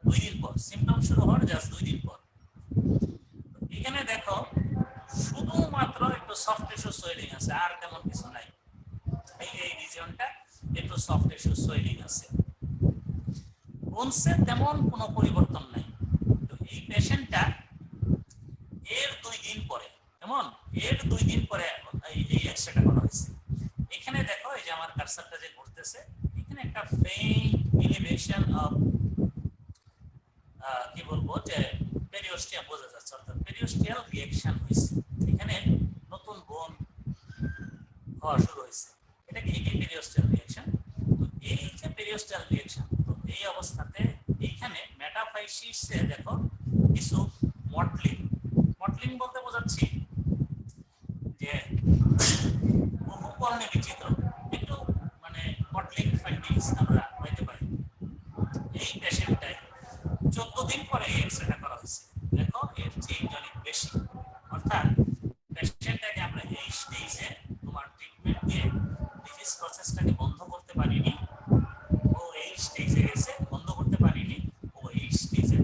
2 দিন পর, সিম্পটম শুরু হওয়ার জাস্ট 2 দিন পর। এখানে দেখো শুধুমাত্র একটু সফট টিস্যু সোয়েলিং আছে, আর তেমন কিছু নাই। এই রিজিয়নটা একটু সফট টিস্যু সোয়েলিং আছে, বোনসে তেমন কোনো পরিবর্তন নাই। তো এই পেশেন্টটা এর 2 দিন পরে, কেমন এর 2 দিন পরে এই এক্সরেটা করা হয়েছে। এখানে দেখো এই যে আমার কার্সারটা যে ঘুরতেছে, এখানে একটা ফেইন্ট এলিভেশন অফ কি বলবো যে পেরিওস্টিয়াম বোঝা যাচ্ছে, অর্থাৎ পেরিওস্টিয়াল রিঅ্যাকশন হয়েছে, এখানে নতুন বোন হওয়া শুরু হয়েছে। এটা কি পেরিওস্টিয়াল রিঅ্যাকশন? তো এই যে পেরিওস্টিয়াল রিঅ্যাকশন, তো এই অবস্থাতে এইখানে মেটাফাইসিসে দেখো কিছু মটলিং, মটলিং বলতে বোঝাচ্ছি যে বহুবর্ণে বিচিত্র, একটু মানে মটলিং ফাইন্ডিংস আমরা পাইতে পারি। এই পেশেন্টটাই 14 দিন পরে এক্সরেটা করা হয়েছে, দেখো এর চেঞ্জ অনেক বেশি, অর্থাৎ পেশেন্টটাকে আমরা এই স্টেজে তোমার ট্রিটমেন্ট দিয়ে ডিজিজ প্রসেসটাকে বন্ধ করতে পারিনি, ও এই স্টেজে গেছে বন্ধ করতে পারিনি, ও এই স্টেজে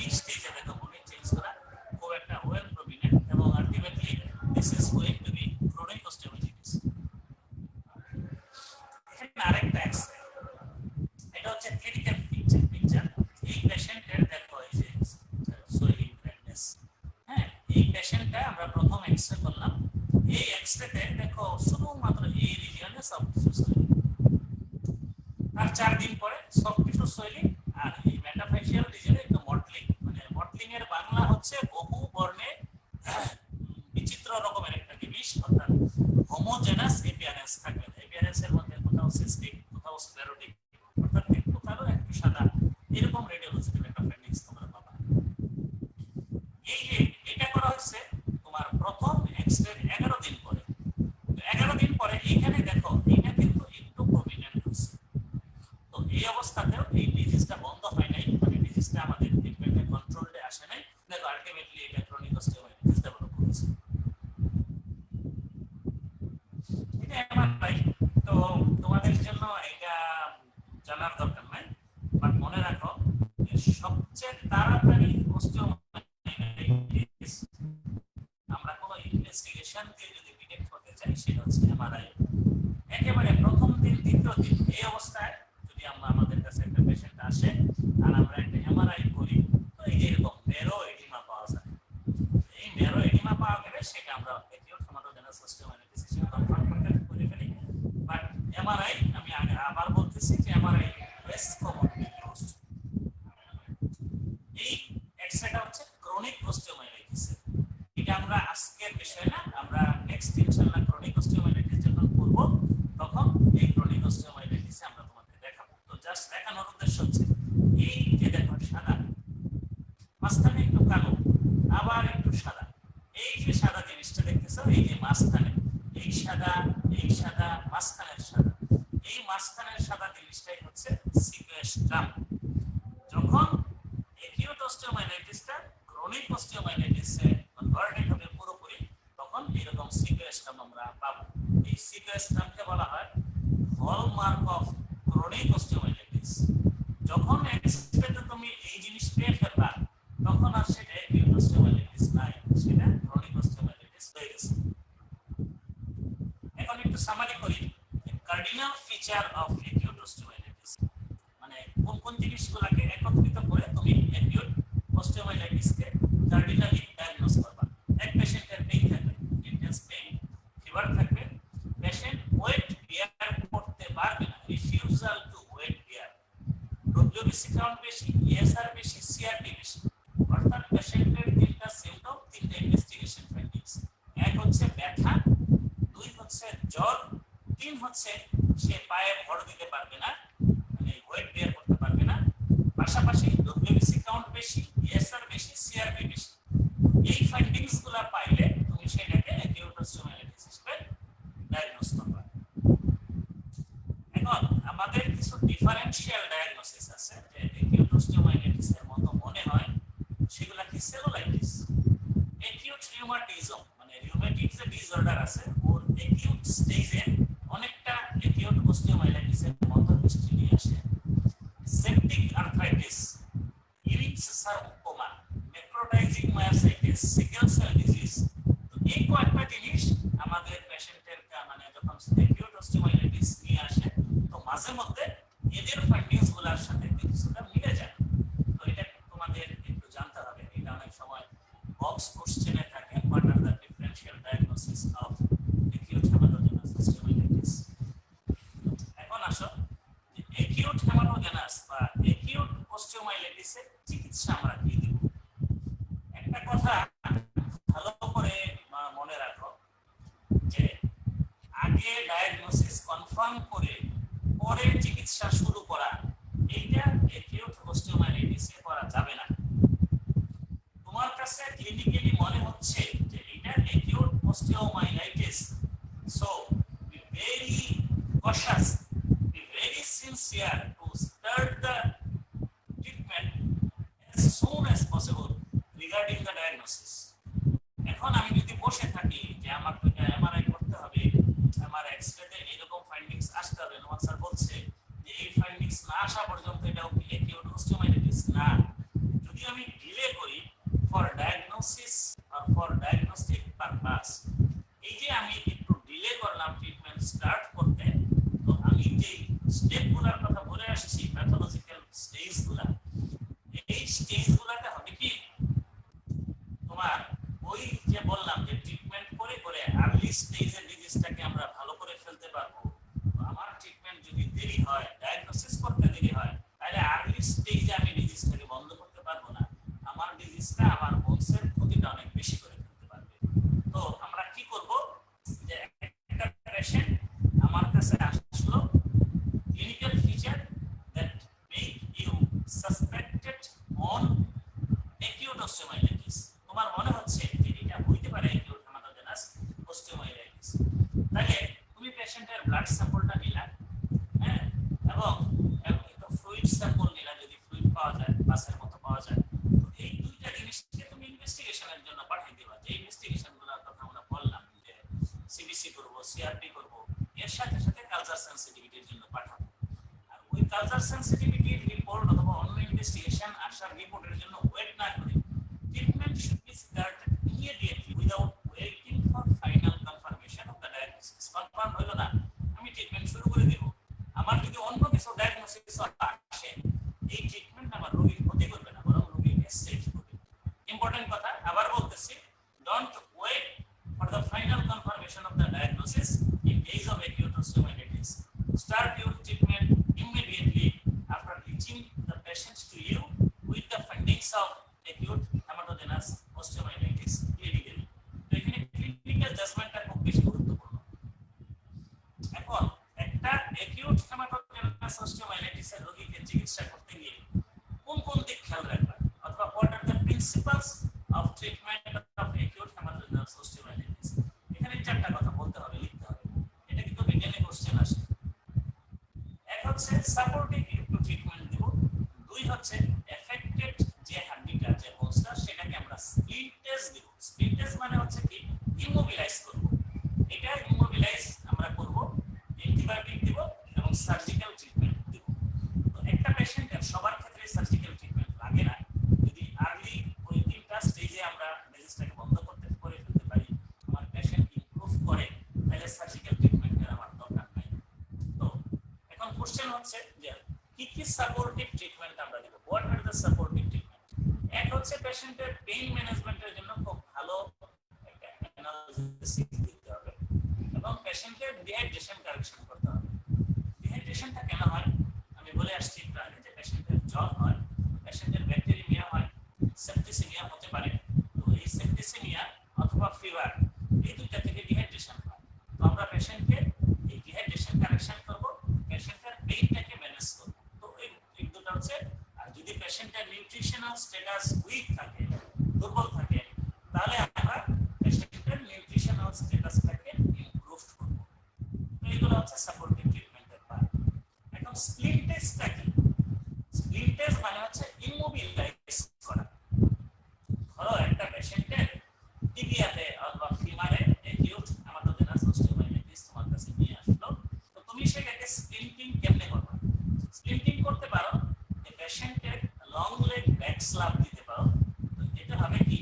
এই স্টেজে দেখো মনে চেঞ্জ করা খুব একটা ওয়েল প্রভিনেন্ট, এবং ultimately this is going to be chronic osteomyelitis. এখানে আরেকটা এক্সরে, এটা হচ্ছে ক্লিনিক্যাল পিকচার। এই পেশেন্টের দেখো এই যে সোয়েলিং রেডনেস, হ্যাঁ এই পেশেন্টটা আমরা প্রথম এক্সরে করলাম, এই এক্সরেতে দেখো শুধুমাত্র এই রিজিয়নে সফট টিস্যু সোয়েলিং, আর 4 দিন পরে সফট টিস্যু সোয়েলিং, আর এই মেটাফেশিয়াল রিজিয়নে একটু মটলিং, মানে মটলিং এর বাংলা হচ্ছে বহু বর্ণে বিচিত্র রকমের একটা জিনিস, অর্থাৎ হোমোজেনাস এপিয়ারেন্স থাকবে, এপিয়ারেন্সের মধ্যে কোথাও সিস্টিক, কোথাও স্ক্লেরোটিক, অর্থাৎ কোথাও একটু সাদা, এরকম রেডিওলজিক্যাল একটা ফাইন্ডিংস তোমরা পাবা। এই যে এটা করা হয়েছে তোমার প্রথম এক্সরে 11 দিন পরে, তো 11 দিন পরে এখানে দেখো এটা কিন্তু একটু প্রমিনেন্ট হয়েছে। তো এই অবস্থাতেও এই ডিজিজটা বন্ধ হয় নাই, মানে ডিজিজটা আমাদের ট্রিটমেন্টে কন্ট্রোলে আসে নাই, দেখো আলটিমেটলি এটা ক্রনিক অস্টিওমাইলাইটিস ডেভেলপ করেছে। এটা এমআরআই, তো তোমাদের জন্য এটা জানার দরকার নাই, বাট মনে রাখো যে সবচেয়ে তাড়াতাড়ি অস্টিওমাইলাইটিস আমরা কোনো ইনভেস্টিগেশন দিয়ে যদি ডিটেক্ট করতে চাই সেটা হচ্ছে এমআরআই। একেবারে প্রথম দিন, দ্বিতীয় দিন এই অবস্থায় যদি আমরা আমাদের কাছে একটা পেশেন্ট আসে আর আমরা একটা এমআরআই করি, তো এই যে এরকম নেরো এডিমা পাওয়া যায়, এই নেরো এডিমা পাওয়া গেলে সেটা আমরা অ্যাকিউট হেমাটোজেনাস অস্টিওমাইলাইটিস হিসেবে কনফার্ম করে ফেলি। বাট এমআরআই আমি আবার বলতেছি যে এমআরআই বেস্ট কমনলি ইউজড। এই এক্সরেটা হচ্ছে ক্রনিক অস্টিওমাইলাইটিস, এটা আমরা আজকের বিষয় না, আমরা নেক্সট ইনশাআল্লাহ ক্রনিক অস্টিওমাইলাইটিস যখন করব তখন এই ক্রনিক অস্টিওমাইলাইটিসে আমরা তোমাদের দেখাবো। তো জাস্ট দেখানোর উদ্দেশ্য হচ্ছে এই যে দেখো সাদা, মাঝখানে একটু কালো, আবার একটু সাদা, এই যে সাদা জিনিসটা দেখতেছো, এই যে মাঝখানে এই সাদা, এই সাদা, মাঝখানের সাদা, এই মাঝখানের সাদা জিনিসটাই হচ্ছে সিকুয়েস্ট্রাম। যখন অ্যাকিউট অস্টিওমাইলাইটিসটা ক্রনিক অস্টিওমাইলাইটিসে কনভার্টেড হবে পুরোপুরি, তখন এরকম সিকুয়েস্ট্রাম আমরা পাবো। এই সিকুয়েস্ট্রামকে বলা হয় হলমার্ক অফ ক্রনিক অস্টিওমাইলাইটিস। যখন এক্সরেতে তুমি এই জিনিস পেয়ে ফেলবা, তখন আর সেটা অ্যাকিউট অস্টিওমাইলাইটিস নাই, সেটা ক্রনিক অস্টিওমাইলাইটিস হয়ে গেছে। এখন একটু সামারি করি, cardinal feature of acute osteomyelitis, মানে কোন কোন জিনিসগুলোকে একত্রিত করে তুমি অ্যাকিউট অস্টিওমাইলাইটিসকে কার্ডিনালি ডায়াগনোজ করবা। এক পেশেন্টের পেইন থাকবে, ইন্টেন্স পেইন, ফিভার থাকবে, পেশেন্ট ওয়েট বিয়ার করতে পারবে না, রিফিউজাল টু ওয়েট বিয়ার, ডব্লিউবিসি কাউন্ট বেশি, ইএসআর বেশি, সিআরপি বেশি। অর্থাৎ পেশেন্টের তিনটা সিম্পটম, তিনটা ইনভেস্টিগেশন ফাইন্ডিংস। এক হচ্ছে ব্যথা, দুই হচ্ছে জ্বর, তিন হচ্ছে সে পায়ে ভর দিতে পারবে না, মানে ওয়েট বেয়ার করতে পারবে না। পাশাপাশি ডব্লিউবিসি কাউন্ট বেশি, ইএসআর বেশি, সিআরপি বেশি। এই ফাইন্ডিংস গুলো পাইলে তুমি সেটাকে অ্যাকিউট অস্টিওমাইলাইটিস হিসেবে ডায়াগনোস করবে। এখন আমাদের কিছু ডিফারেনশিয়াল ডায়াগনোসিস আছে যে অ্যাকিউট অস্টিওমাইলাইটিস এর মতো মনে হয়, সেগুলা কি সেলুলাইটিস, অ্যাকিউট রিউমাটিজম, মানে রিউমেটিক যে ডিসঅর্ডার আছে ওর অ্যাকিউট স্টেজে অনেকটা অ্যাকিউট অস্টিওমাইলাইটিসের মতো হিস্ট্রি নিয়ে আসে। সেপটিক আর্থ্রাইটিস, ইরিক্স sarcoma, necrotising myositis, sickle cell disease. তো এই কয়েকটা জিনিস আমাদের পেশেন্টের মানে যখন অ্যাকিউট অস্টিওমাইলাইটিস নিয়ে আসে তো মাঝে মধ্যে এদের ফাইন্ডিংস গুলোর সাথে কিছুটা মিলে যায়। তো এটা তোমাদের একটু জানতে হবে, এটা অনেক সময় বক্স কোশ্চেনে থাকে, what are the differential diagnosis of acute haematogenous osteomyelitis. এখন আসো অ্যাকিউট হেমাটোজেনাস বা অ্যাকিউট অস্টিওমাইলাইটিসের চিকিৎসা আমরা কি দেব। একটা কথা ভালো করে মনে রাখো যে আগে ডায়াগনোসিস কনফার্ম করে পরে চিকিৎসা শুরু করা, এইটা অ্যাকিউট অস্টিওমাইলাইটিসে করা যাবে না। তোমার কাছে ক্লিনিক্যালি মনে হচ্ছে যে এটা acute osteomyelitis, so be very কশাস, be very sincere to start the treatment as soon as possible regarding the diagnosis. এখন আমি যদি বসে থাকি যে আমার তো এমআরআই করতে হবে, আমার এক্সরেতে এরকম ফাইন্ডিংস আসতে হবে, নোমান স্যার বলছে যে এই ফাইন্ডিংস না আসা পর্যন্ত এটা অ্যাকিউট অস্টিওমাইলাইটিস না, যদি আমি ডিলে করি ফর ডায়াগনোসিস আর ফর ডায়াগনস্টিক পারপাস, এই যে আমি একটু ডিলে করলাম ট্রিটমেন্ট স্টার্ট করতে, তো আমি যে স্টেপগুলোর কথা বলে আসছি প্যাথোলজিক্যাল স্টেজগুলো, এই স্টেজগুলোতে হবে কি তোমার ওই যে বললাম যে ট্রিটমেন্ট করে করে আর্লি স্টেজের ডিজিজটাকে আমরা ভালো করে ফেলতে পারবো। তো আমার ট্রিটমেন্ট যদি দেরি হয়, ডায়াগনোসিস করতে দেরি হয়, তাহলে আর্লি স্টেজে আমি ডিজিজটাকে বন্ধ করতে পারবো না, আমার ডিজিজটা আমার বোনসের ক্ষতিটা অনেক বেশি করে ফেলতে পারবে। তো আমরা কি করব যে একটা পেশেন্ট আমার কাছে আসলো, clinical feature that make you suspected on acute osteomyelitis, তোমার মনে হচ্ছে যে এটা হইতে পারে acute হেমাটোজেনাস osteomyelitis, তাহলে তুমি পেশেন্টের ব্লাড স্যাম্পলটা নিলা, হ্যাঁ, এবং একটা ফ্লুইড স্যাম্পল নিলা, যদি ফ্লুইড পাওয়া যায়, পাসের মতো পাওয়া যায়, তো এই দুইটা জিনিসকে তুমি ইনভেস্টিগেশনের জন্য পাঠিয়ে দিবা। যে ইনভেস্টিগেশনগুলোর কথা আমরা বললাম যে সিবিসি করব, সিআরপি করব, এর সাথে সাথে কালচার সেন্সিটিভিটির জন্য পাঠাবো। আর ওই কালচার সেন্সিটিভিটির রিপোর্ট অথবা অন্য ইনভেস্টিগেশন আসার রিপোর্টের জন্য ওয়েট না করে treatment should be started immediately without waiting for final confirmation of the diagnosis. Confirm হলো না, আমি ট্রিটমেন্ট শুরু করে দেব। আমার যদি অন্য কিছু ডায়াগনোসিস আসে, এই ট্রিটমেন্ট আমার রোগীর ক্ষতি করবে না, বরং রোগীকে সেভ করবে। ইম্পর্টেন্ট কথা আবার বলতেছি, don't wait for the final confirmation of the diagnosis in case of acute osteomyelitis. Start your treatment immediately after reaching the patient to you with the findings of acute hematogenous osteomyelitis clinically. তো এখানে clinical জাজমেন্টটা খুব বেশি গুরুত্বপূর্ণ। এখন একটা acute hematogenous osteomyelitis এর রোগীকে চিকিৎসা করতে গিয়ে কোন কোন দিক খেয়াল রাখবা, অথবা what are the principles of treatment of acute hematogenous osteomyelitis, এখানে চারটা কথা বলতে হবে, লিখতে হবে। এটা কিন্তু বিজ্ঞানে কোশ্চেন আসে। এক হচ্ছে সাপোর্টিভ একটু ট্রিটমেন্ট দেব, দুই হচ্ছে এফেক্টেড যে হাড্ডিটা, যে বোনসটা, সেটাকে আমরা স্প্লিন্টেজ দেব। স্প্লিন্টেজ মানে হচ্ছে কি ইমোবিলাইজ করব। এটা ইমোবিলাইজ আমরা করব, অ্যান্টিবায়োটিক দেব এবং সার্জিক্যাল ট্রিটমেন্ট দেব। তো একটা পেশেন্টের সবার ক্ষেত্রে সার্জিক্যাল ট্রিটমেন্ট লাগে না, যদি আর্লি ওই তিনটা স্টেজে আমরা ডিজিজটাকে বন্ধ করতে করে ফেলতে পারি, আমার পেশেন্ট ইমপ্রুভ করে, তাহলে সার্জিক্যাল ট্রিটমেন্টের আমার দরকার নাই। তো এখন কোশ্চেন হচ্ছে যে কি কি সাপোর্টিভ ট্রিটমেন্ট আমরা দেব, what are the supportive treatment. এক হচ্ছে পেশেন্টের পেইন ম্যানেজমেন্টের জন্য খুব ভালো একটা অ্যানালজেসিক দিতে হবে এবং পেশেন্টের ডিহাইড্রেশন কারেকশন করতে হবে। ডিহাইড্রেশনটা কেন হয় আমি বলে আসছি একটু আগে, যে পেশেন্টের জ্বর হয়, পেশেন্টের ব্যাকটেরিয়া হয়, সেপ্টিসিমিয়া হতে পারে। তো এই সেপ্টিসিমিয়া অথবা ফিভার, এই দুইটা থেকে ডিহাইড্রেশন হয়। তো আমরা পেশেন্টকে এই ডিহাইড্রেশন কারেকশন করব, পেশেন্টের পেইনটাকে ম্যানেজ করব। তো এই দুটো হচ্ছে। আর যদি পেশেন্টের নিউট্রিশনাল স্ট্যাটাস উইক থাকে, দুর্বল থাকে, তাহলে আমরা পেশেন্টের নিউট্রিশনাল স্ট্যাটাসটাকে ইমপ্রুভ করব। তো এগুলো হচ্ছে সাপোর্টিভ ট্রিটমেন্টের পার্ট। এখন স্প্লিন টেস্টটা কি? স্প্লিন টেস্ট মানে হচ্ছে ইমোবিলাইজ করা। ধরো একটা পেশেন্টের টিবিয়াতে অথবা ফিমারে অ্যাকিউট আমাটোজেনাস অস্টিওমাইলাইটিস তোমার কাছে নিয়ে আসলো। তো তুমি সেটাকে স্প্লিন্টিং কেমনে করবে? স্প্লিন্টিং করতে পারো, এই পেশেন্টের লং লেগ ব্যাক স্ল্যাপ দিতে পারো। তো এটা হবে কি,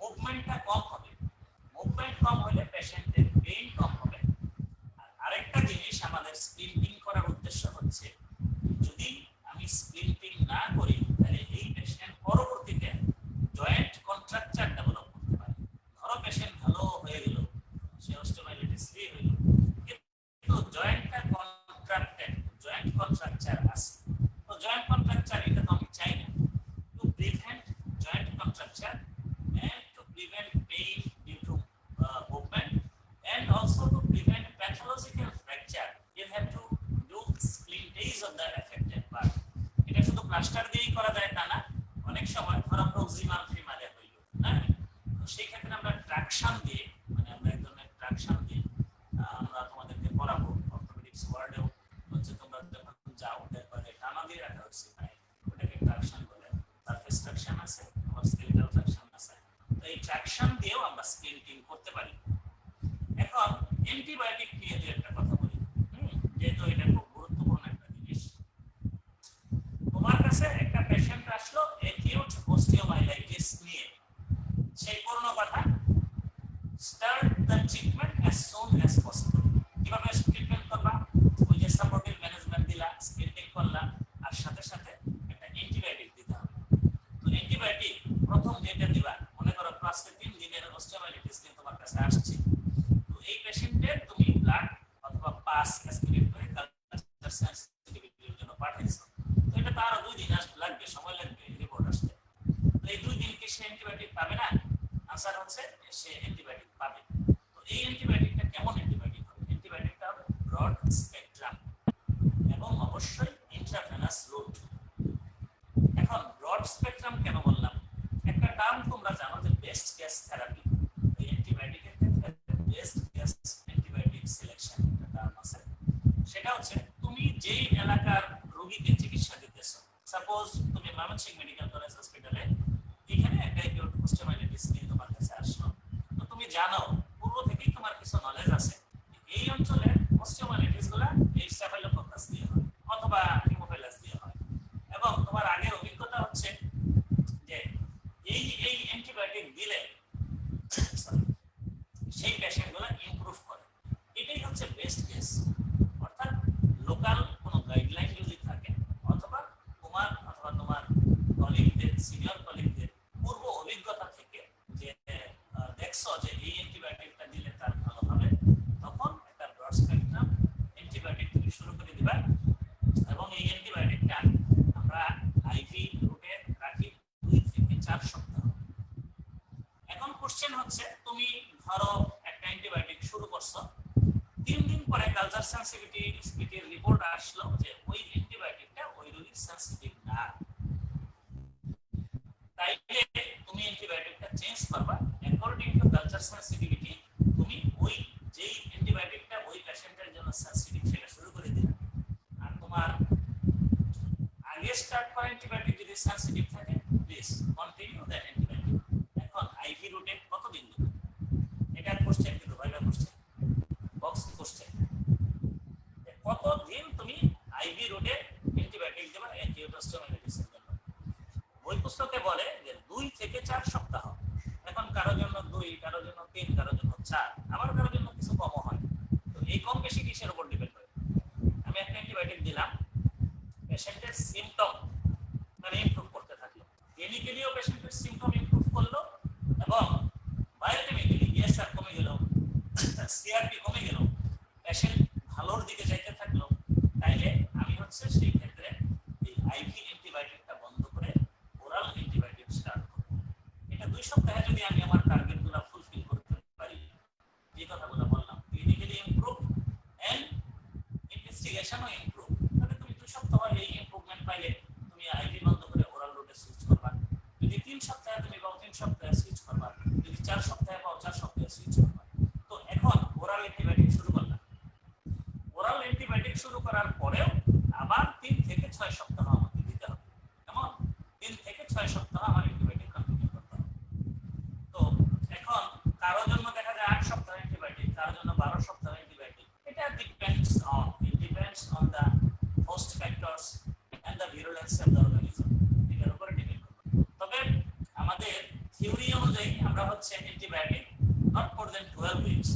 মুভমেন্টটা কম হবে। মুভমেন্ট কম হলে পেশেন্টের পেইন কম হবে। আর আরেকটা জিনিস, আমাদের স্প্লিন্টিং করার উদ্দেশ্য হচ্ছে, যদি আমি স্প্লিন্টিং না করি তাহলে এই পেশেন্ট পরবর্তীতে জয়েন্ট কন্ট্রাকচার ডেভেলপ করতে পারে। ধরো পেশেন্ট ভালো হয়ে গেল, সে অস্টিওমাইলাইটিস ফ্রি হইল, কিন্তু জয়েন্টটা কন্ট্রাক্টেড, জয়েন্ট কন্ট্রাকচার আছে। তো জয়েন্ট কন্ট্রাকচার এটা তো আমি চাই না। To prevent joint contracture and to prevent pain due to movement and also to prevent pathological fracture, you have to do splintase of the affected part. এটা শুধু plaster দিয়েই করা যায় তা না, অনেক সময় ধরো প্রক্সিমাল ফিমারে হইল, হ্যাঁ, তো সেই ক্ষেত্রে আমরা ট্রাকশন দিয়ে, মানে আমরা এক ধরনের ট্রাকশন দিয়ে আমরা তোমাদেরকে পড়াবো অর্থোপেডিক্স ওয়ার্ডেও হচ্ছে। তোমরা যখন যাও তারপরে টানা দিয়ে রাখা হচ্ছে, ওটাকে ট্রাকশন বলে। সারফেস ট্রাকশন আছে, আবার স্কেলেটাল ট্রাকশন আছে। তো এই ট্রাকশন দিয়েও আমরা স্প্লিন্টিং করতে পারি। এখন অ্যান্টিবায়োটিক নিয়ে যে একটা কথা বলি, যেহেতু এটা খুব গুরুত্বপূর্ণ একটা জিনিস। তোমার কাছে একটা পেশেন্ট আসলো অ্যাকিউট অস্টিওমাইলাইটিস নিয়ে, সেই পুরনো কথা, start the treatment as soon as possible. কিভাবে ট্রিটমেন্ট করবা? ওই যে সাপোর্টিভ ম্যানেজমেন্ট দিলা, স্প্লিন্টিং করলা, আর সাথে সাথে একটা অ্যান্টিবায়োটিক দিতে হবে। তো অ্যান্টিবায়োটিক প্রথম যেটা দিবা, মনে করো আজকে 3 দিনের অস্টিওমাইলাইটিস নিয়ে তোমার কাছে আসছে, তো এই পেশেন্টের তুমি ব্লাড অথবা পাস অ্যাসপিরেট করে কালচার সেন্সিটিভিটির জন্য পাঠাইছো। তো এটা তো আরো 2 দিন লাগবে, সময় লাগবে রিপোর্ট আসতে। তো এই 2 দিন কি সে অ্যান্টিবায়োটিক পাবে না? আনসার হচ্ছে সে অ্যান্টিবায়োটিক পাবে। তো এই অ্যান্টিবায়োটিকটা কেমন অ্যান্টিবায়োটিক হবে? অ্যান্টিবায়োটিকটা হবে ব্রড স্পেকট্রাম এবং অবশ্যই ইন্ট্রাভেনাস রুট। এখন ব্রড স্পেকট্রাম কেন বললাম? একটা টার্ম তোমরা জানো যে বেস্ট কেস থেরাপি। এই অ্যান্টিবায়োটিকের ক্ষেত্রে বেস্ট কেস অ্যান্টিবায়োটিক সিলেকশন একটা টার্ম আছে। সেটা হচ্ছে তুমি যেই এলাকার রোগীকে চিকিৎসা দিতেছো, সাপোজ তুমি ময়মনসিংহ মেডিকেল কলেজ হসপিটালে এখানে একটা অ্যাকিউট অস্টিওমাইলাইটিস নিয়ে তোমার কাছে আসলো। তো তুমি জানো, পূর্ব থেকেই তোমার কিছু নলেজ আছে, এই অঞ্চলে অস্টিওমাইলাইটিসগুলো এই স্টাফাইলোকোকাস দিয়ে হয় অথবা হিমোফিলাস দিয়ে হয়, এবং তোমার আগের অভিজ্ঞতা হচ্ছে যে এই অ্যান্টিবায়োটিক দিলে সেই পেশেন্টগুলো ইমপ্রুভ করে। এটাই হচ্ছে বেস্ট কেস। অর্থাৎ লোকাল কোনো গাইডলাইন যদি থাকে, অথবা তোমার কলিগদের, সিনিয়র কলিগদের পূর্ব অভিজ্ঞতা থেকে যে দেখছো যে এই অ্যান্টিবায়োটিকটা দিলে তার ভালো হবে, তখন একটা ব্রড স্পেকট্রাম অ্যান্টিবায়োটিক তুমি শুরু করে দিবা। এবং এই অ্যান্টিবায়োটিকটা আমরা আইভি রুটে রাখি 2 থেকে 4 সপ্তাহ। এখন কোশ্চেন হচ্ছে, তুমি ধরো একটা অ্যান্টিবায়োটিক শুরু করছো, 3 দিন পরে কালচার সেন্সিটিভিটির রিপোর্ট আসলো যে ওই অ্যান্টিবায়োটিকটা ওই রোগীর সেন্সিটিভ না, তাইলে তুমি অ্যান্টিবায়োটিকটা চেঞ্জ করবা অ্যাকর্ডিং টু কালচার সেন্সিটিভিটি। তুমি ওই যেই অ্যান্টিবায়োটিকটা ওই পেশেন্টের জন্য সেন্সিটিভ সেটা শুরু করে দিবে। আর তোমার আগে স্টার্ট করা অ্যান্টিবায়োটিক যদি সেন্সিটিভ থাকে, প্লিজ কন্টিনিউ দ্যাট অ্যান্টিবায়োটিক। এখন আইভি রুটে কতদিন দেবে? এটা কোশ্চেন, কিন্তু ভাইবা কোশ্চেন, বক্স কোশ্চেন, কতদিন তুমি আইভি রুটে অ্যান্টিবায়োটিক দেবা অ্যাকিউট অস্টিওমাইলাইটিসের জন্য? বই পুস্তকে বলে যে 2 থেকে 4 সপ্তাহ। এখন কারো জন্য 2, কারো জন্য 3, কারো জন্য 4, আবার কারো জন্য কিছু কমও হয়। তো এই কম বেশি কিসের উপর ডিপেন্ড করে? আমি একটা অ্যান্টিবায়োটিক দিলাম, পেশেন্টের সিম্পটম মানে ইমপ্রুভ করতে থাকলো, ক্লিনিক্যালিও পেশেন্টের সিম্পটম ইমপ্রুভ করলো, এবং বায়োকেমিক্যালি ইএসআর কমে গেল, সিআরপি কমে গেল, পেশেন্ট ভালোর দিকে যাইতে থাকলো, তাইলে আমি হচ্ছে সেই ক্ষেত্রে এই আইভি অ্যান্টিবায়োটিকটা সপ্তাহে সুইচ করবা, যদি 4 সপ্তাহে পাও 4 সপ্তাহে সুইচ করবা। তো এখন ওরাল অ্যান্টিবায়োটিক শুরু করলাম। ওরাল অ্যান্টিবায়োটিক শুরু করার পরেও আবার 3 থেকে 6 সপ্তাহ আমাকে দিতে হবে। কেমন? 3 থেকে 6 সপ্তাহ আমার অ্যান্টিবায়োটিক কন্টিনিউ করতে হবে। তো এখন কারো জন্য দেখা যায় 8 সপ্তাহ অ্যান্টিবায়োটিক, কারো জন্য 12 সপ্তাহ অ্যান্টিবায়োটিক। এটা depends on the host factors and the virulence of the organism. এটার উপরে ডিপেন্ড করে। তবে আমাদের থিওরি অনুযায়ী আমরা হচ্ছে antibiotic not more than 12 weeks.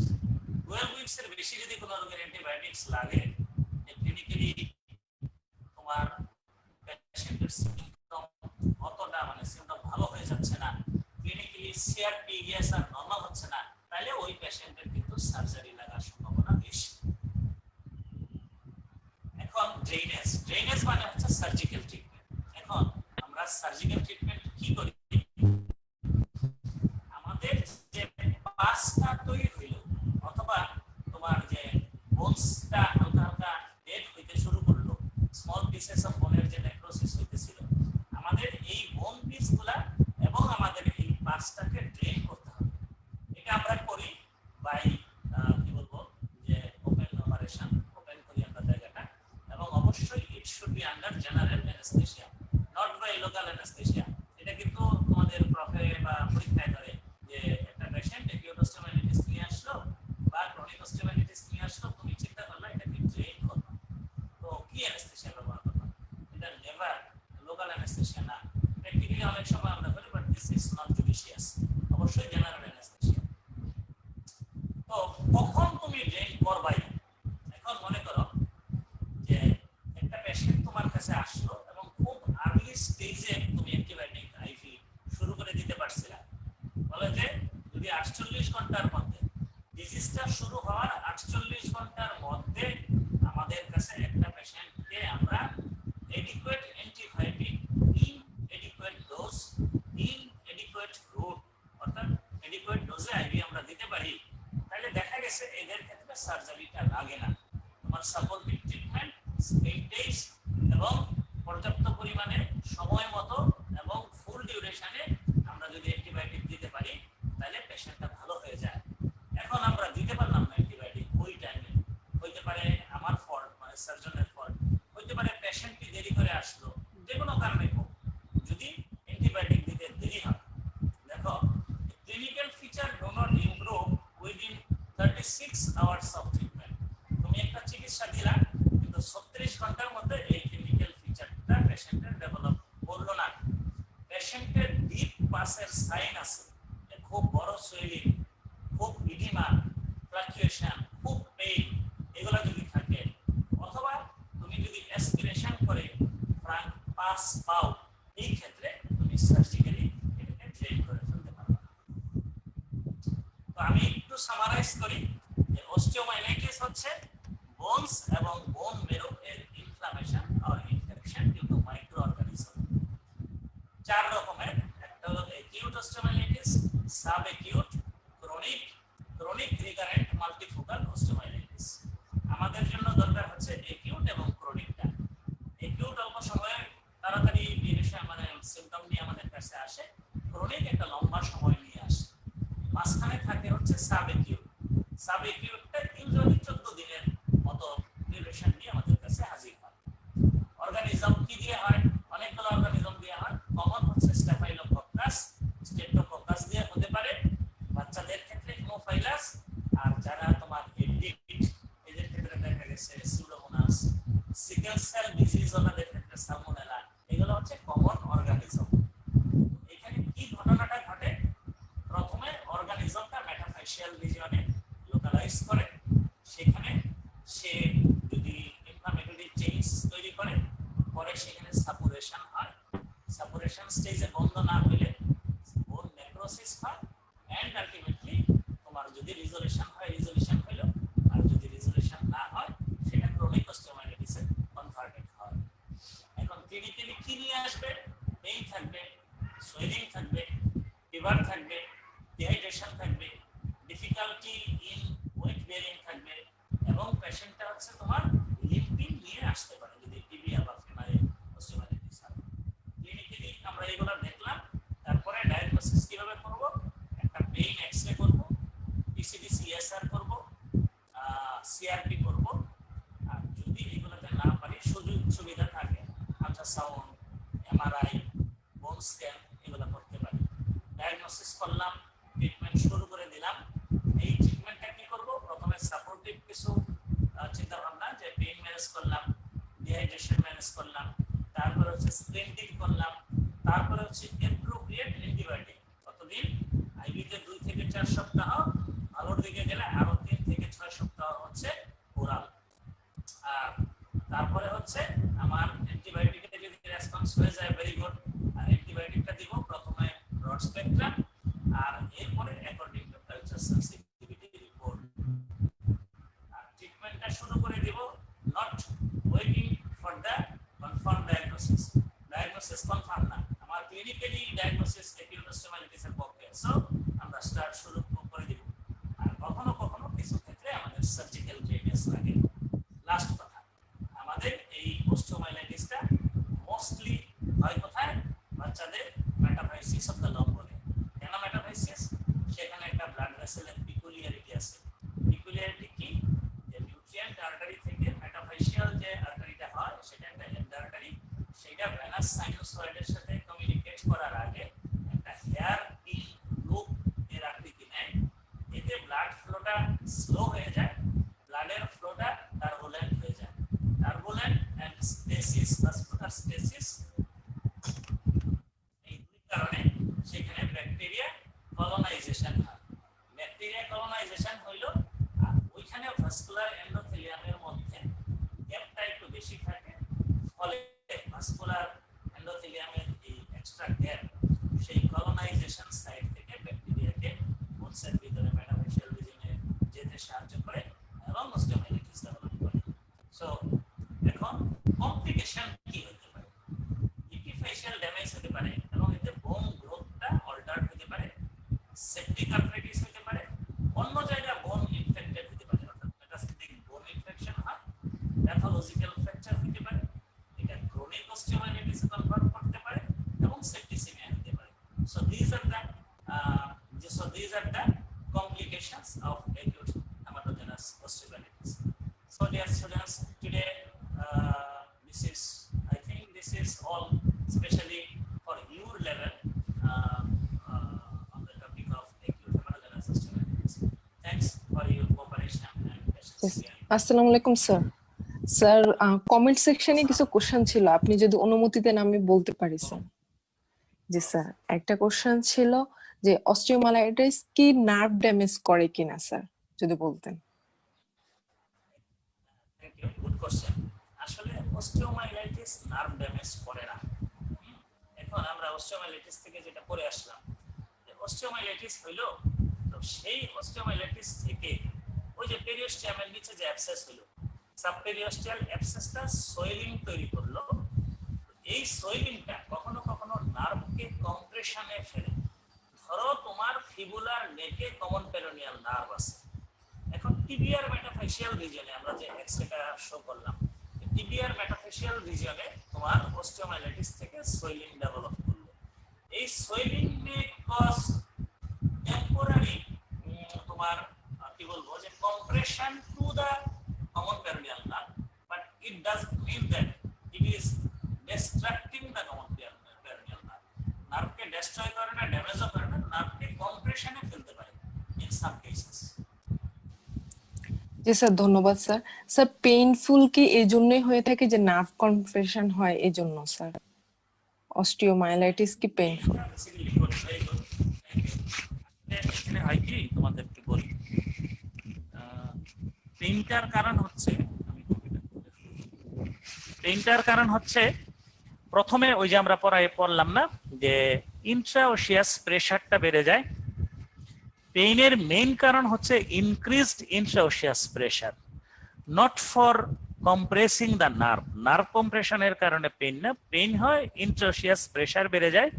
12 weeks এর বেশি যদি কোনো রোগের অ্যান্টিবায়োটিক্স লাগে, ক্লিনিক্যালি তোমার পেশেন্টের সিম্পটম অতটা মানে সিম্পটম ভালো হয়ে যাচ্ছে না, ক্লিনিক্যালি সিআরপি ইএসআর নরমাল হচ্ছে না, তাহলে ওই পেশেন্টের কিন্তু সার্জারি লাগার সম্ভাবনা বেশি। এখন ড্রেনেজ মানে হচ্ছে সার্জিক্যাল ট্রিটমেন্ট। এখন আমরা সার্জিক্যাল ট্রিটমেন্ট কি করি? আমাদের যে পাসটা তৈরি হইল অথবা তোমার যে বোনসটা হালকা হালকা ডেড হইতে শুরু করলো, স্মল পিসেস অফ বোনের যে নেক্রোসিস হইতেছিল, আমাদের এই বোন পিসগুলা এবং আমাদের এই পাসটাকে ড্রেন করতে হবে। এটা আমরা করি বাই কি বলবো যে ওপেন অপারেশন, ওপেন করি আমরা জায়গাটা, এবং অবশ্যই it should be under general anaesthesia, not by local anaesthesia. এটা কিন্তু তোমাদের প্রফে বা পরীক্ষায় ধরে যে একটা পেশেন্ট অ্যাকিউট অস্টিওমাইলিটিস নিয়ে আসলো বা ক্রনিক অস্টিওমাইলিটিস নিয়ে আসলো, তুমি চিন্তা করলে এটাকে ড্রেন করবে, তো কি অ্যানেস্থেসিয়া ব্যবহার করবে? এটা নেভার লোকাল অ্যানেস্থেসিয়া না। প্র্যাকটিক্যালি অনেক সময় আমরা করি, but this is not judicious, অবশ্যই জেনারেল অ্যানেস্থেসিয়া। তো কখন তুমি ড্রেন করবাই? এখন মনে করো যে একটা পেশেন্ট তোমার কাছে আসলো এবং খুব আর্লি স্টেজে তুমি অ্যান্টিবায়োটিক আইভি শুরু করে দিতে পারছিলা। বলে যে যদি 48 ঘন্টার মধ্যে, ডিজিজটা শুরু হওয়ার 48 ঘন্টার মধ্যে আমাদের কাছে একটা পেশেন্টকে আমরা adequate antibiotic in adequate dose in adequate route অর্থাৎ এডিকুয়েট ডোজে আইভি আমরা দিতে পারি, তাহলে দেখা গেছে এদের ক্ষেত্রে সার্জারিটা লাগে না। তোমার সাপোর্টিভ ট্রিটমেন্ট, মেইনটেইন এবং পর্যাপ্ত পরিমাণে সময় মতো এবং ফুল ডিউরেশনে আমরা যদি অ্যান্টিবায়োটিক দিতে পারি, তাহলে পেশেন্টটা ভালো হয়ে যায়। এখন আমরা দিতে পারলাম না অ্যান্টিবায়োটিক ওই টাইমে, হইতে পারে আমার ফল্ট, মানে সার্জনের ফল্ট, হইতে পারে পেশেন্টটি দেরি করে আসলো, যে কোনো কারণে হোক, যদি অ্যান্টিবায়োটিক দিতে দেরি হয়, দেখো clinical feature do not improve within 36 hours of treatment. তুমি একটা চিকিৎসা দিলা কিন্তু 36 ঘন্টার মধ্যে এই ক্লিনিক্যাল ফিচারটা পেশেন্টের ডেভেলপ করলো না। পেশেন্টের ডিপ পাসের সাইন আছে, খুব বড় সুইলিং, খুব ইডিমা, ফ্লাকচুয়েশন, খুব পেইন, এগুলো যদি থাকে, অথবা তুমি যদি অ্যাসপিরেশন করে ফ্রাঙ্ক পাস পাও, এই ক্ষেত্রে তুমি সার্জিক্যালি এটাকে ড্রেন করে ফেলতে পারবে। তো আমি একটু সামারাইজ করি যে অস্টিওমাইলাইটিস হচ্ছে বোনস এবং বোন মেরু এর ইনফ্লামেশন আর infection due to microorganism. 4 রকমের, একটা হলো acute osteomyelitis, subacute, chronic, chronic recurrent multifocal osteomyelitis. আমাদের জন্য দরকার হচ্ছে অ্যাকিউট এবং ক্রনিকটা। অ্যাকিউট অল্প সময়ে তাড়াতাড়ি ডিউরেশন মানে সিম্পটম নিয়ে আমাদের কাছে আসে, ক্রনিক একটা লম্বা সময় নিয়ে আসে, মাঝখানে থাকে হচ্ছে সাব অ্যাকিউট। সাব অ্যাকিউটটা ইউজুয়ালি 14 দিনের মতো ডিউরেশন নিয়ে আমাদের কাছে হাজির হয়। অর্গানিজম কি দিয়ে হয়? অনেকগুলো অর্গানিজম দিয়ে হয়। কমন হচ্ছে স্ট্যাফাইলোকক্কাস, স্ট্রেপ্টোকক্কাস দিয়ে হতে পারে, বাচ্চাদের ক্ষেত্রে হিমোফাইলাস, আর যারা তোমার এডিক্ট এদের ক্ষেত্রে দেখা গেছে সিউডোমোনাস, সিকেল সেল ডিজিজ ওনাদের ক্ষেত্রে সালমোনেলা, এগুলো হচ্ছে কমন অর্গানিজম। এখানে কি ঘটনাটা ঘটে? প্রথমে অর্গানিজমটা মেটাফাইশিয়াল রিজিয়নে লোকালাইজ করে, সেখানে সে যদি ইনফ্লামেটরি চেঞ্জ তৈরি করে, পরে সেখানে সাপুরেশন হয়, সাপুরেশন স্টেজে বন্ধ না হলে বোন নেক্রোসিস হয়, এন্ড আলটিমেটলি তোমার যদি রিজলিউশন হয় রিজলিউশন হলো, আর যদি রিজলিউশন না হয় সেটা ক্রনিক অস্টিওমাইলাইটিসে কনভার্টেড হয়। এখন ক্লিনিক্যালি কি নিয়ে আসবে? পেইন থাকবে, সুয়েলিং থাকবে, ফিভার থাকবে, ডিহাইড্রেশন থাকবে, ডিফিকাল্টি ইন ওয়েট বেয়ারিং থাকবে, এবং পেশেন্টটা হচ্ছে তোমার লিম্পিং নিয়ে আসতে পারে যদি টিবিয়া বা ফিমারে অস্টিওমাইলাইটিস হয়। ক্লিনিক্যালি আমরা এগুলো দেখলাম, তারপরে ডায়াগনোসিস কিভাবে পেইন এক্সরে করব, পিসিডি সিএসআর করব, সিআরপি করব। আর যদি এগুলোতে না পারি, সুযোগ সুবিধা থাকে আল্ট্রাসাউন্ড, এমআরআই, বোন স্ক্যান এগুলো করতে পারি। ডায়াগনোসিস করলাম, ট্রিটমেন্ট শুরু করে দিলাম। এই ট্রিটমেন্টটা কি করব? প্রথমে সাপোর্টিভ কিছু চিন্তা ভাবনা, যে পেইন ম্যানেজ করলাম, ডিহাইড্রেশন ম্যানেজ করলাম, তারপরে হচ্ছে স্প্রিন্টিং করলাম, তারপরে হচ্ছে অ্যাপ্রোপ্রিয়েট অ্যান্টিবায়োটিক। কতদিন? আইভিতে 2 থেকে 4 সপ্তাহ, ভালোর দিকে গেলে আরো 3 থেকে 6 সপ্তাহ হচ্ছে ওরাল। আর তারপরে হচ্ছে আমার অ্যান্টিবায়োটিকে যদি রেসপন্স হয়ে যায়, ভেরি গুড, আর অ্যান্টিবায়োটিকটা দিব প্রথমে ব্রড স্পেকট্রাম, আর এরপরে according to culture sensitivity report. আর ট্রিটমেন্টটা শুরু করে দিব, not waiting for the confirm diagnosis. Diagnosis confirm না, আমার ক্লিনিক্যালি ডায়াগনোসিস অ্যাকিউট অস্টিওমাইলাইটিস এর পক্ষে, সো আমরা স্টার্ট শুরু করে দিব। আর কখনো কখনো কিছু ক্ষেত্রে আমাদের সার্জিক্যাল ড্রেনেজ লাগে। লাস্ট কথা, আমাদের এই অস্টিওমাইলাইটিসটা মোস্টলি হয় কোথায়? বাচ্চাদের মেটাফাইসিস অফ দ্য লং বোনে। কেন মেটাফাইসিস? সেখানে একটা ব্লাড ভেসেলের পিকুলিয়ারিটি আছে। পিকুলিয়ারিটি কি? যে নিউট্রিয়েন্ট আর্টারি থেকে মেটাফাইসিয়াল যে আর্টারিটা হয়, সেটা একটা এন্ড আর্টারি, সেটা ভেনাস সাইনোসয়েডের সাথে কমিউনিকেট করার আগে একটা হেয়ার পিন লুপ এর আকৃতি নেয়। এতে ব্লাড ফ্লোটা স্লো হয়ে যায়, ব্লাডের ফ্লোটা টার্বুলেন্ট হয়ে যায়। Turbulent and stasis, vascular stasis, এই দুই কারণে সেখানে ব্যাকটেরিয়া কলোনাইজেশন হয়। ব্যাকটেরিয়া কলোনাইজেশন হইল, আর ওইখানে ভাস্কুলার এন্ডোথেলিয়ামের মধ্যে গ্যাপটা একটু বেশি থাকে, ফলে ভাস্কুলার এন্ডোথেলিয়ামের এই এক্সট্রা গ্যাপ সেই কলোনাইজেশন সাইট থেকে ব্যাকটেরিয়াকে বোনসের ভিতরে মেটাফাইসিয়াল রিজিয়নে যেতে সাহায্য করে এবং অস্টিওমাইলাইটিস ডেভেলপ করে। সো এখন কমপ্লিকেশন কি হতে পারে? ইপিফাইশিয়াল ড্যামেজ হতে পারে এবং এতে বোন গ্রোথটা অল্টার্ড হতে পারে, সেপ্টিক আর্থ্রাইটিস হতে পারে, অন্য জায়গায় বোন ইনফেক্টেড হতে পারে, অর্থাৎ মেটাস্টেটিক বোন ইনফেকশন হয়, প্যাথোলজিক্যাল ফ্র্যাকচার হতে পারে, এটা ক্রনিক অস্টিওমাইলাইটিসে কনভার্ট করতে পারে এবং সেপ্টিসিমিয়া হতে পারে। So these are the complications of acute hematogenous osteomyelitis. So dear students, today this is all especially for your level on the topic of acute hematogenous osteomyelitis. Thanks for your cooperation and patience. আসসালামু আলাইকুম sir. Sir, comment সেকশনে কিছু question ছিল, আপনি যদি অনুমতি দেন আমি বলতে পারি স্যার। জি স্যার, একটা কোশ্চেন ছিল যে অস্টিওমাইলাইটিস কি নার্ভ ড্যামেজ করে কিনা স্যার, যদি বলতেন। Thank you, good question. আসলে অস্টিওমাইলাইটিস নার্ভ ড্যামেজ করে না। এখন আমরা অস্টিওমাইলাইটিস থেকে যেটা পড়ে আসলাম, যে অস্টিওমাইলাইটিস হইলো, তো সেই অস্টিওমাইলাইটিস থেকে ওই যে পেরিওস্টিয়ামের নিচে যে অ্যাবসেস হলো, সাবপেরিওস্টিয়াল অ্যাবসেসটা সোয়েলিং তৈরি করলো। এই সোয়েলিংটা কখনো কখনো নার্ভকে কম্প্রেশনে ফেলে। ধরো তোমার ফিবুলার নেকে কমন পেরোনিয়াল নার্ভ আছে, এখন টিবিয়ার মেটাফেশিয়াল রিজিয়নে আমরা যে এক্সরেটা শো করলাম, টিবিয়ার মেটাফেশিয়াল রিজিয়নে তোমার অস্টিওমাইলাইটিস থেকে সোয়েলিং ডেভেলপ করলো। এই সোয়েলিং মে কজ টেম্পোরারি তোমার কি বলবো, যে compression to the common peroneal nerve, but it doesn't mean that it is distracting the common peroneal nerve. নার্ভকে ডিস্ট্রয় করে না, ড্যামেজও করে না, নার্ভকে কম্প্রেশনে ফেলতে পারে ইন সাম কেসেস। জি স্যার, ধন্যবাদ স্যার। স্যার, পেইনফুল কি এই জন্যই হয়ে থাকে যে নার্ভ কম্প্রেশন হয়, এই জন্য স্যার অস্টিওমাইলাইটিস কি পেইনফুল? এখানে হয় কি, তোমাদেরকে বলি, পেইনটার কারণ হচ্ছে প্রথমে ওই যে আমরা পড়লাম না, যে ইন্ট্রাওসিয়াস প্রেসারটা বেড়ে যায়। পেইনের মেইন কারণ হচ্ছে increased intraosseous pressure, not for compressing the nerve. Nerve কম্প্রেশনের কারণে পেইন না, পেইন হয় ইন্ট্রাওসিয়াস প্রেসার বেড়ে যায়।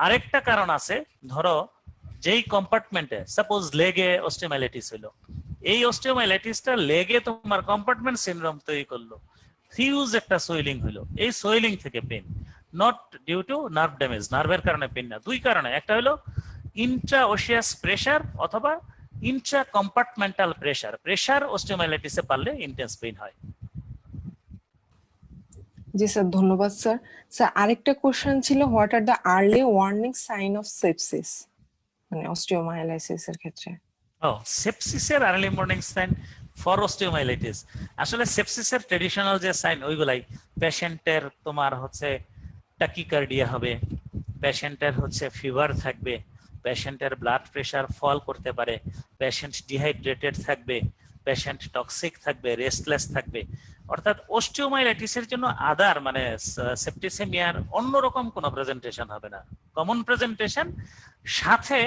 আরেকটা কারণ আছে, ধরো যেই কম্পার্টমেন্টে, সাপোজ লেগে অস্টিওমাইলাইটিস হলো, এই অস্টিওমাইলাইটিসটা লেগে তোমার কম্পার্টমেন্ট সিনড্রোম তৈরি করলো, ফিউজ একটা সোয়েলিং হলো, এই সোয়েলিং থেকে pain, not due to nerve damage. নার্ভের কারণে পেইন না, দুই কারণে, একটা হলো ইন্ট্রাওসিয়াস প্রেসার অথবা ইন্ট্রা কম্পার্টমেন্টাল প্রেসার অস্টিওমাইলাইটিসে পারলে ইন্টেন্স পেইন হয়। জি স্যার, ধন্যবাদ স্যার। স্যার আরেকটা কোশ্চেন ছিল, what are the early warning sign of sepsis, মানে অস্টিওমাইলাইসিস এর ক্ষেট্রে। ও, সেপসিসের early morning sign for osteomyelitis, আসলে সেপসিসের ট্রেডিশনাল যে সাইন ওইগুলাই, পেশেন্টের তোমার হচ্ছে টাকিকার্ডিয়া হবে, পেশেন্টের হচ্ছে ফিভার থাকবে, পেশেন্টের ব্লাড প্রেশার ফল করতে পারে, পেশেন্ট ডিহাইড্রেটেড থাকবে, পেশেন্ট টক্সিক থাকবে, রেস্টলেস থাকবে। অর্থাৎ অস্টিওমাইলাইটিসের জন্য আদার মানে সেপ্টিসেমিয়ার অন্যরকম কোনো প্রেজেন্টেশন হবে না, কমন প্রেজেন্টেশন, সাথে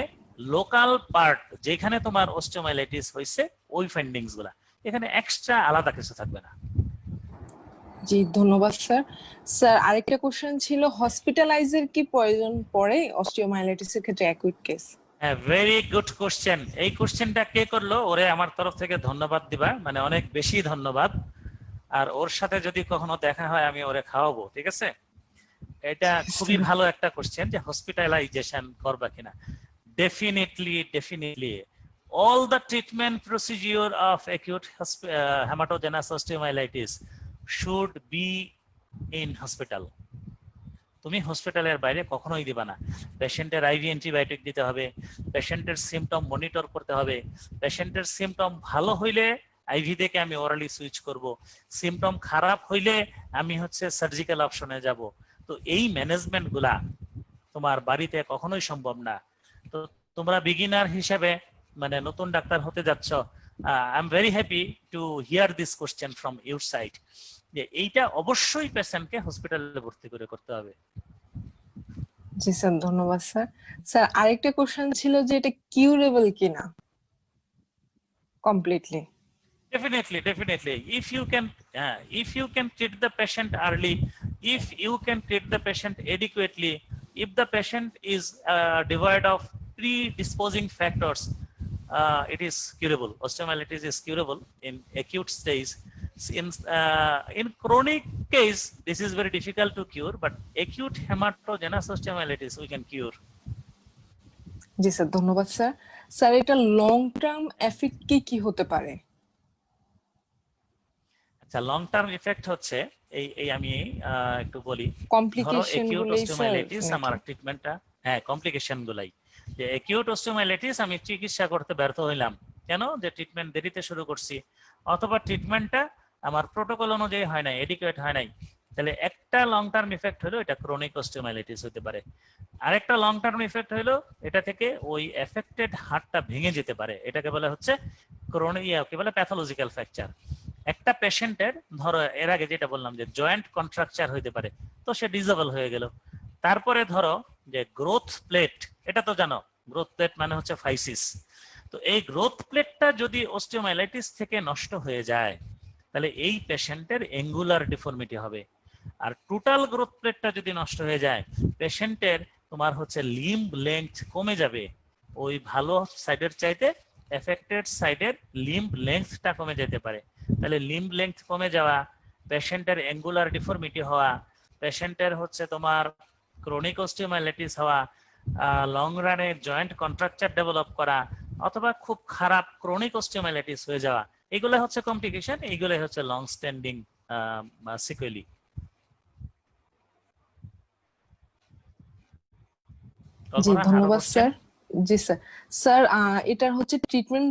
লোকাল পার্ট যেখানে তোমার অস্টিওমাইলাইটিস হয়েছে ওই ফাইন্ডিংস গুলা, এখানে এক্সট্রা আলাদা কিছু থাকবে না। জি ধন্যবাদ স্যার। স্যার আরেকটা কোশ্চেন ছিল, হসপিটালাইজের কি প্রয়োজন পড়ে অস্টিওমাইলাইটিসের ক্ষেত্রে অ্যাকুইট কেস? হ্যাঁ, ভেরি গুড কোশ্চেন। এই কোশ্চেনটা কে করলো, ওরে আমার তরফ থেকে ধন্যবাদ দিবা, মানে অনেক বেশি ধন্যবাদ। আর ওর সাথে যদি কখনো দেখা হয় আমি ওরে খাওয়াবো, ঠিক আছে? এটা খুবই ভালো একটা কোশ্চেন যে হসপিটালাইজেশন করবা কিনা। Definitely all the treatment procedure of acute hematogenous osteomyelitis should be in hospital. তুমি হসপিটালের বাইরে কখনোই দিবা না। পেশেন্টের আইভি অ্যান্টিবায়োটিক দিতে হবে, পেশেন্টের সিমটম মনিটর করতে হবে, পেশেন্টের সিমটম ভালো হইলে আইভি থেকে আমি ওরালি সুইচ করব, সিমটম খারাপ হইলে আমি হচ্ছে সার্জিক্যাল অপশনে যাব। তো এই ম্যানেজমেন্ট গুলা তোমার বাড়িতে কখনোই সম্ভব না। তো তোমরা বিগিনার হিসেবে মানে নতুন ডাক্তার হতে যাচ্ছ, I am very happy to here this question from your side, যে এইটা অবশ্যই পেশেন্টকে হসপিটালে ভর্তি করে করতে হবে। জি স্যার, ধন্যবাদ স্যার। স্যার আরেকটা কোশ্চেন ছিল যে এটা কিউরেবল কিনা completely? Definitely. If you can treat the patient early, if you can treat the patient adequately, if the patient is devoid of predisposing factors, it is curable. Osteomyelitis is curable in acute stage. In chronic case, this is very difficult to cure, but acute hematogenous osteomyelitis we can cure. G sir, ধন্যবাদ sir. Sir এটা long term effect কি হতে পারে? আচ্ছা, long term effect হচ্ছে এই আমি একটু বলি। ধরো কমপ্লিকেশন একিউট গুলোই অস্টিওমাইলাইটিস স্যার আমার ট্রিটমেন্টটা, হ্যাঁ কমপ্লিকেশন গুলাই, যে একিউট অস্টিওমাইলাইটিস আমি চিকিৎসা করতে ব্যর্থ হইলাম কেন, যে ট্রিটমেন্ট দেরিতে শুরু করছি, অথবা ট্রিটমেন্টটা আমার প্রোটোকল অনুযায়ী হয় নাই, এডিকুয়েট হয় নাই, তাহলে একটা লং টার্ম ইফেক্ট হলো এটা ক্রনিক অস্টিওমাইলাইটিস হতে পারে। আরেকটা লং টার্ম ইফেক্ট হলো এটা থেকে ওই এফেক্টেড হাড়টা ভেঙে যেতে পারে, এটাকে বলে হচ্ছে ক্রনিক কি বলে প্যাথোলজিক্যাল ফ্র্যাকচার। একটা পেশেন্টের ধরো এর আগে যেটা বললাম যে জয়েন্ট কন্ট্রাকচার হইতে পারে, তো সে ডিজেবল হয়ে গেল। তারপরে ধরো যে গ্রোথ প্লেট, এটা তো জানো গ্রোথ প্লেট মানে হচ্ছে ফাইসিস, তো এই গ্রোথ প্লেটটা যদি অস্টিওমাইলাইটিস থেকে নষ্ট হয়ে যায় তাহলে এই পেশেন্টের অ্যাঙ্গুলার ডিফর্মিটি হবে। আর টোটাল গ্রোথ প্লেটটা যদি নষ্ট হয়ে যায় পেশেন্টের তোমার হচ্ছে লিম্ব লেংথ কমে যাবে, ওই ভালো সাইডের চাইতে এফেক্টেড সাইডের লিম্ব লেংথটা কমে যেতে পারে। তাহলে লিম্ব লেংথ কমে যাওয়া, পেশেন্টের অ্যাঙ্গুলার ডিফর্মিটি হওয়া, পেশেন্টের হচ্ছে তোমার ক্রনিক অস্টিওমাইলাইটিস হওয়া, লং রানে জয়েন্ট কন্ট্রাকচার ডেভেলপ করা, অথবা খুব খারাপ ক্রনিক অস্টিওমাইলাইটিস হয়ে যাওয়া, এগুলো হচ্ছে কমপ্লিকেশন, এইগুলো হচ্ছে লং স্ট্যান্ডিং সিকুয়েলি। জি ধন্যবাদ স্যার। জি স্যার। স্যার এটার হচ্ছে ট্রিটমেন্ট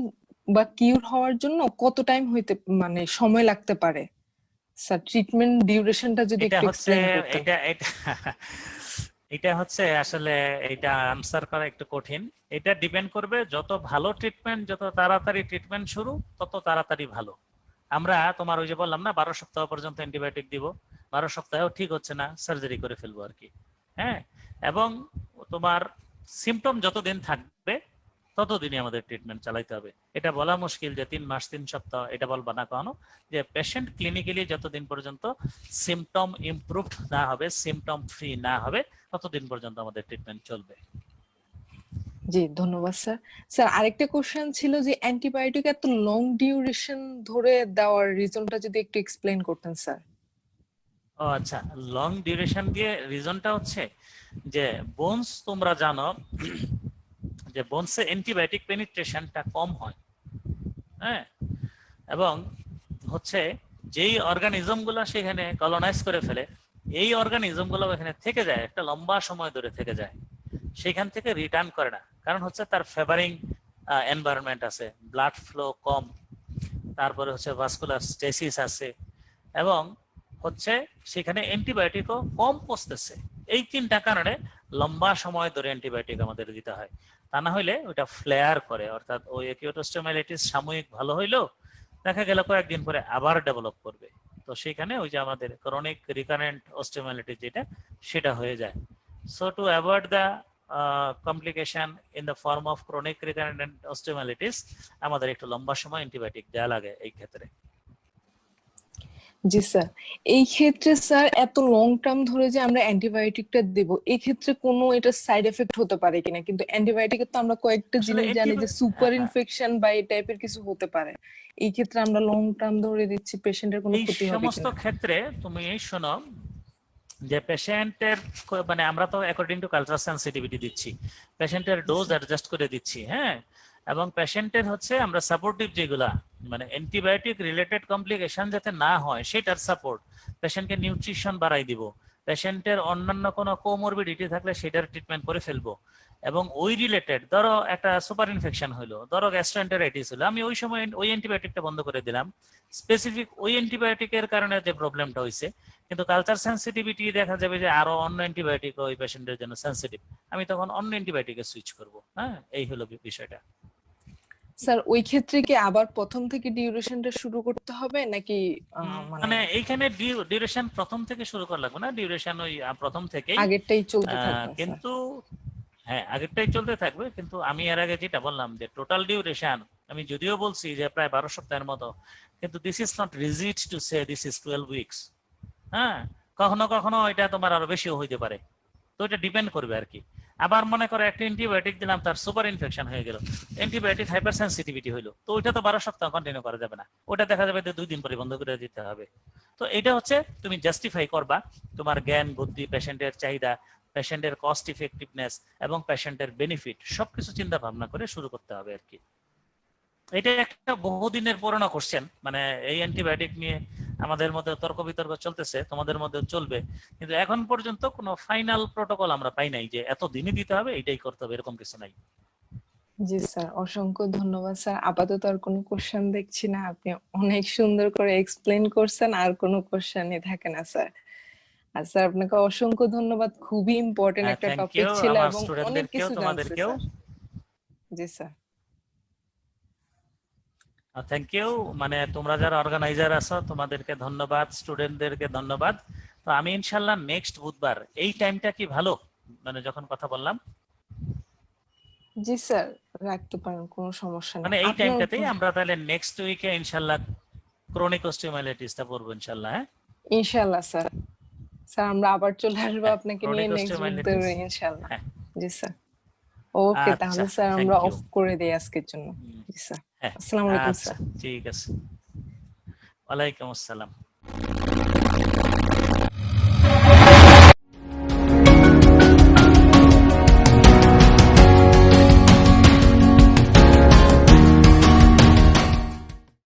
বা কিউর হওয়ার জন্য কত টাইম হইতে মানে সময় লাগতে পারে স্যার? ট্রিটমেন্ট ডিউরেশনটা যদি একটু এক্সপ্লেইন করতেন। এটা হচ্ছে আসলে এটা আনসার করা একটু কঠিন। এটা ডিপেন্ড করবে, যত ভালো ট্রিটমেন্ট, যত তাড়াতাড়ি ট্রিটমেন্ট শুরু তত তাড়াতাড়ি ভালো। আমরা তোমার ওই যে বললাম না 12 সপ্তাহ পর্যন্ত অ্যান্টিবায়োটিক দিব, 12 সপ্তাহেও ঠিক হচ্ছে না সার্জারি করে ফেলবো আর কি। হ্যাঁ, এবং তোমার সিমটম যতদিন থাকবে ততদিনই আমাদের ট্রিটমেন্ট চালাইতে হবে। এটা বলা মুশকিল যে 3 মাস 3 সপ্তাহ, এটা বলবা না কখনো। যে পেশেন্ট ক্লিনিক্যালি যতদিন পর্যন্ত সিমটম ইমপ্রুভড না হবে, সিমটম ফ্রি না হবে, ততদিন পর্যন্ত আমাদের ট্রিটমেন্ট চলবে। জি ধন্যবাদ স্যার। স্যার আরেকটা কোশ্চেন ছিল যে অ্যান্টিবায়োটিক এত লং ডিউরেশন ধরে দেওয়ার রিজনটা যদি একটু এক্সপ্লেইন করতেন স্যার। ও আচ্ছা, লং ডিউরেশন দিয়ে রিজনটা হচ্ছে যে বোনস, তোমরা জানো যে বোনসে অ্যান্টিবায়োটিক পেনিট্রেশনটা কম হয়, হ্যাঁ, এবং হচ্ছে যেই অর্গানিজম গুলা সেখানে কলোনাইজ করে ফেলে, এই অর্গানিজম গুলো এখানে থেকে যায়, একটা লম্বা সময় ধরে থেকে যায়, সেখান থেকে রিটার্ন করে না। কারণ হচ্ছে তার ফেভারিং এনভায়রনমেন্ট আছে, ব্লাড ফ্লো কম, তারপরে হচ্ছে ভাস্কুলার স্টেসিস আছে, এবং হচ্ছে সেখানে অ্যান্টিবায়োটিকও কম পচতেছে। এই তিনটা কারণে লম্বা সময় ধরে অ্যান্টিবায়োটিক আমাদের দিতে হয়। তা না হইলে ওইটা ফ্লেয়ার করে, অর্থাৎ ওই অ্যাকিউট অস্টিওমাইলাইটিস সাময়িক ভালো হইলেও দেখা গেল কয়েকদিন পরে আবার ডেভেলপ করবে। তো সেখানে ওই যে আমাদের ক্রনিক রিকারেন্ট অস্টিওমাইলাইটিস যেটা, সেটা হয়ে যায়। So to avoid the complication in the form of chronic recurrent osteomyelitis আমাদের একটু লম্বা সময় অ্যান্টিবায়োটিক দেওয়া লাগে এই ক্ষেত্রে। জি স্যার, এই ক্ষেত্রে স্যার এত লং টার্ম ধরে যে আমরা অ্যান্টিবায়োটিকটা দেব, এই ক্ষেত্রে কোনো এটা সাইড এফেক্ট হতে পারে কিনা? কিন্তু অ্যান্টিবায়োটিকের তো আমরা কয়েকটা আসলে জিনিস জানি যে সুপার ইনফেকশন বা এই টাইপের কিছু হতে পারে। এই ক্ষেত্রে আমরা লং টার্ম ধরে দিচ্ছি, পেশেন্টের কোনো এই ক্ষতি হবে সমস্ত কিনা? ক্ষেত্রে তুমি এই শোনো যে পেশেন্টের মানে আমরা তো অ্যাকর্ডিং টু কালচার সেন্সিটিভিটি দিচ্ছি, পেশেন্টের ডোজ অ্যাডজাস্ট করে দিচ্ছি, হ্যাঁ, এবং পেশেন্টের হচ্ছে আমরা সাপোর্টিভ যেগুলা মানে অ্যান্টিবায়োটিক রিলেটেড কমপ্লিকেশন যাতে না হয় সেটার সাপোর্ট, পেশেন্টকে নিউট্রিশন বাড়াই দিব, পেশেন্টের অন্যান্য কোনো কোমরবিডিটি থাকলে সেটার ট্রিটমেন্ট করে ফেলবো, এবং ওই রিলেটেড ধরো একটা সুপার ইনফেকশন হলো, ধরো গ্যাস্ট্রোএন্টেরাইটিস হলো, আমি ওই সময় ওই অ্যান্টিবায়োটিকটা বন্ধ করে দিলাম, স্পেসিফিক ওই অ্যান্টিবায়োটিকের কারণে যে প্রবলেমটা হয়েছে, কিন্তু কালচার সেন্সিটিভিটি দেখা যাবে যে আরো অন্য অ্যান্টিবায়োটিক ওই পেশেন্টের জন্য সেন্সিটিভ, আমি তখন অন্য অ্যান্টিবায়োটিকে সুইচ করব। হ্যাঁ, এই হলো বিষয়টা। স্যার ওই ক্ষেত্রে কি আবার প্রথম থেকে ডিউরেশনটা শুরু করতে হবে নাকি মানে মানে এইখানে ডিউরেশন প্রথম থেকে শুরু করা লাগবে না, ডিউরেশন ওই প্রথম থেকেই, আগেরটাই চলতে থাকবে স্যার? কিন্তু হ্যাঁ আগেরটাই চলতে থাকবে, কিন্তু আমি এর আগে যেটা বললাম যে টোটাল ডিউরেশন আমি যদিও বলছি যে প্রায় 12 সপ্তাহের মতো, কিন্তু this is not rigid to say this is 12 weeks. হ্যাঁ, কখনো কখনো এটা তোমার আরো বেশিও হইতে পারে, তো এটা ডিপেন্ড করবে আর কি। আবার মনে করো একটা অ্যান্টিবায়োটিক দিলাম, তার সুপার ইনফেকশন হয়ে গেল, অ্যান্টিবায়োটিক হাইপার সেন্সিটিভিটি হইলো, তো ওইটা তো 12 সপ্তাহ কন্টিনিউ করা যাবে না, ওটা দেখা যাবে যে 2 দিন পরে বন্ধ করে দিতে হবে। তো এটা হচ্ছে তুমি জাস্টিফাই করবা তোমার জ্ঞান বুদ্ধি, পেশেন্টের চাহিদা, পেশেন্টের কস্ট ইফেক্টিভনেস এবং পেশেন্টের বেনিফিট সবকিছু চিন্তা ভাবনা করে শুরু করতে হবে আর কি। এটা একটা বহুদিনের পুরনো কোশ্চেন, মানে এই অ্যান্টিবায়োটিক নিয়ে আমাদের মধ্যে তর্ক বিতর্ক চলতেছে, তোমাদের মধ্যে চলবে, কিন্তু এখন পর্যন্ত কোনো ফাইনাল প্রোটোকল আমরা পাই নাই যে এত দিনই দিতে হবে, এটাই করতে হবে, এরকম কিছু নাই। জি স্যার, অসংখ্য ধন্যবাদ স্যার। আপাতত আর কোনো কোশ্চেন দেখছি না, আপনি অনেক সুন্দর করে এক্সপ্লেন করছেন, আর কোনো কোশ্চেনই থাকে না স্যার। আর স্যার আপনাকে অসংখ্য ধন্যবাদ, খুবই ইম্পর্টেন্ট একটা থ্যাংক টপিক ইউ ছিল আমার এবং অনেক স্টুডেন্টদেরকেও, কিছু জানছি তোমাদেরকেও। স্যার। জি স্যার। থ্যাংক ইউ, মানে তোমরা যারা অর্গানাইজার আছো তোমাদেরকে ধন্যবাদ, স্টুডেন্টদেরকে ধন্যবাদ। তো আমি ইনশাল্লাহ নেক্সট বুধবার এই টাইমটা কি ভালো, মানে যখন কথা বললাম, জি স্যার, রাখতে পারেন, কোনো সমস্যা নেই। মানে এই আপনার টাইমটাতেই আমরা তাহলে নেক্সট উইকে ইনশাল্লাহ ক্রনিক অস্টিওমাইলাইটিসটা পড়বো ইনশাল্লাহ। হ্যাঁ ইনশাআল্লাহ স্যার। স্যার আমরা আবার চলে আসবো হ্যাঁ, আপনাকে নিয়ে ক্রনিক নেক্সট অস্টিওমাইলাইটিস। বুধবার ইনশাআল্লাহ। হ্যাঁ, জি স্যার। ওকে, আচ্ছা, তাহলে স্যার থ্যাংক আমরা ইউ। অফ করে দিই আজকের জন্য। জি স্যার। হ্যাঁ, আসসালামু আলাইকুম আচ্ছা স্যার। ঠিক আছে, ওয়ালাইকুম আসসালাম।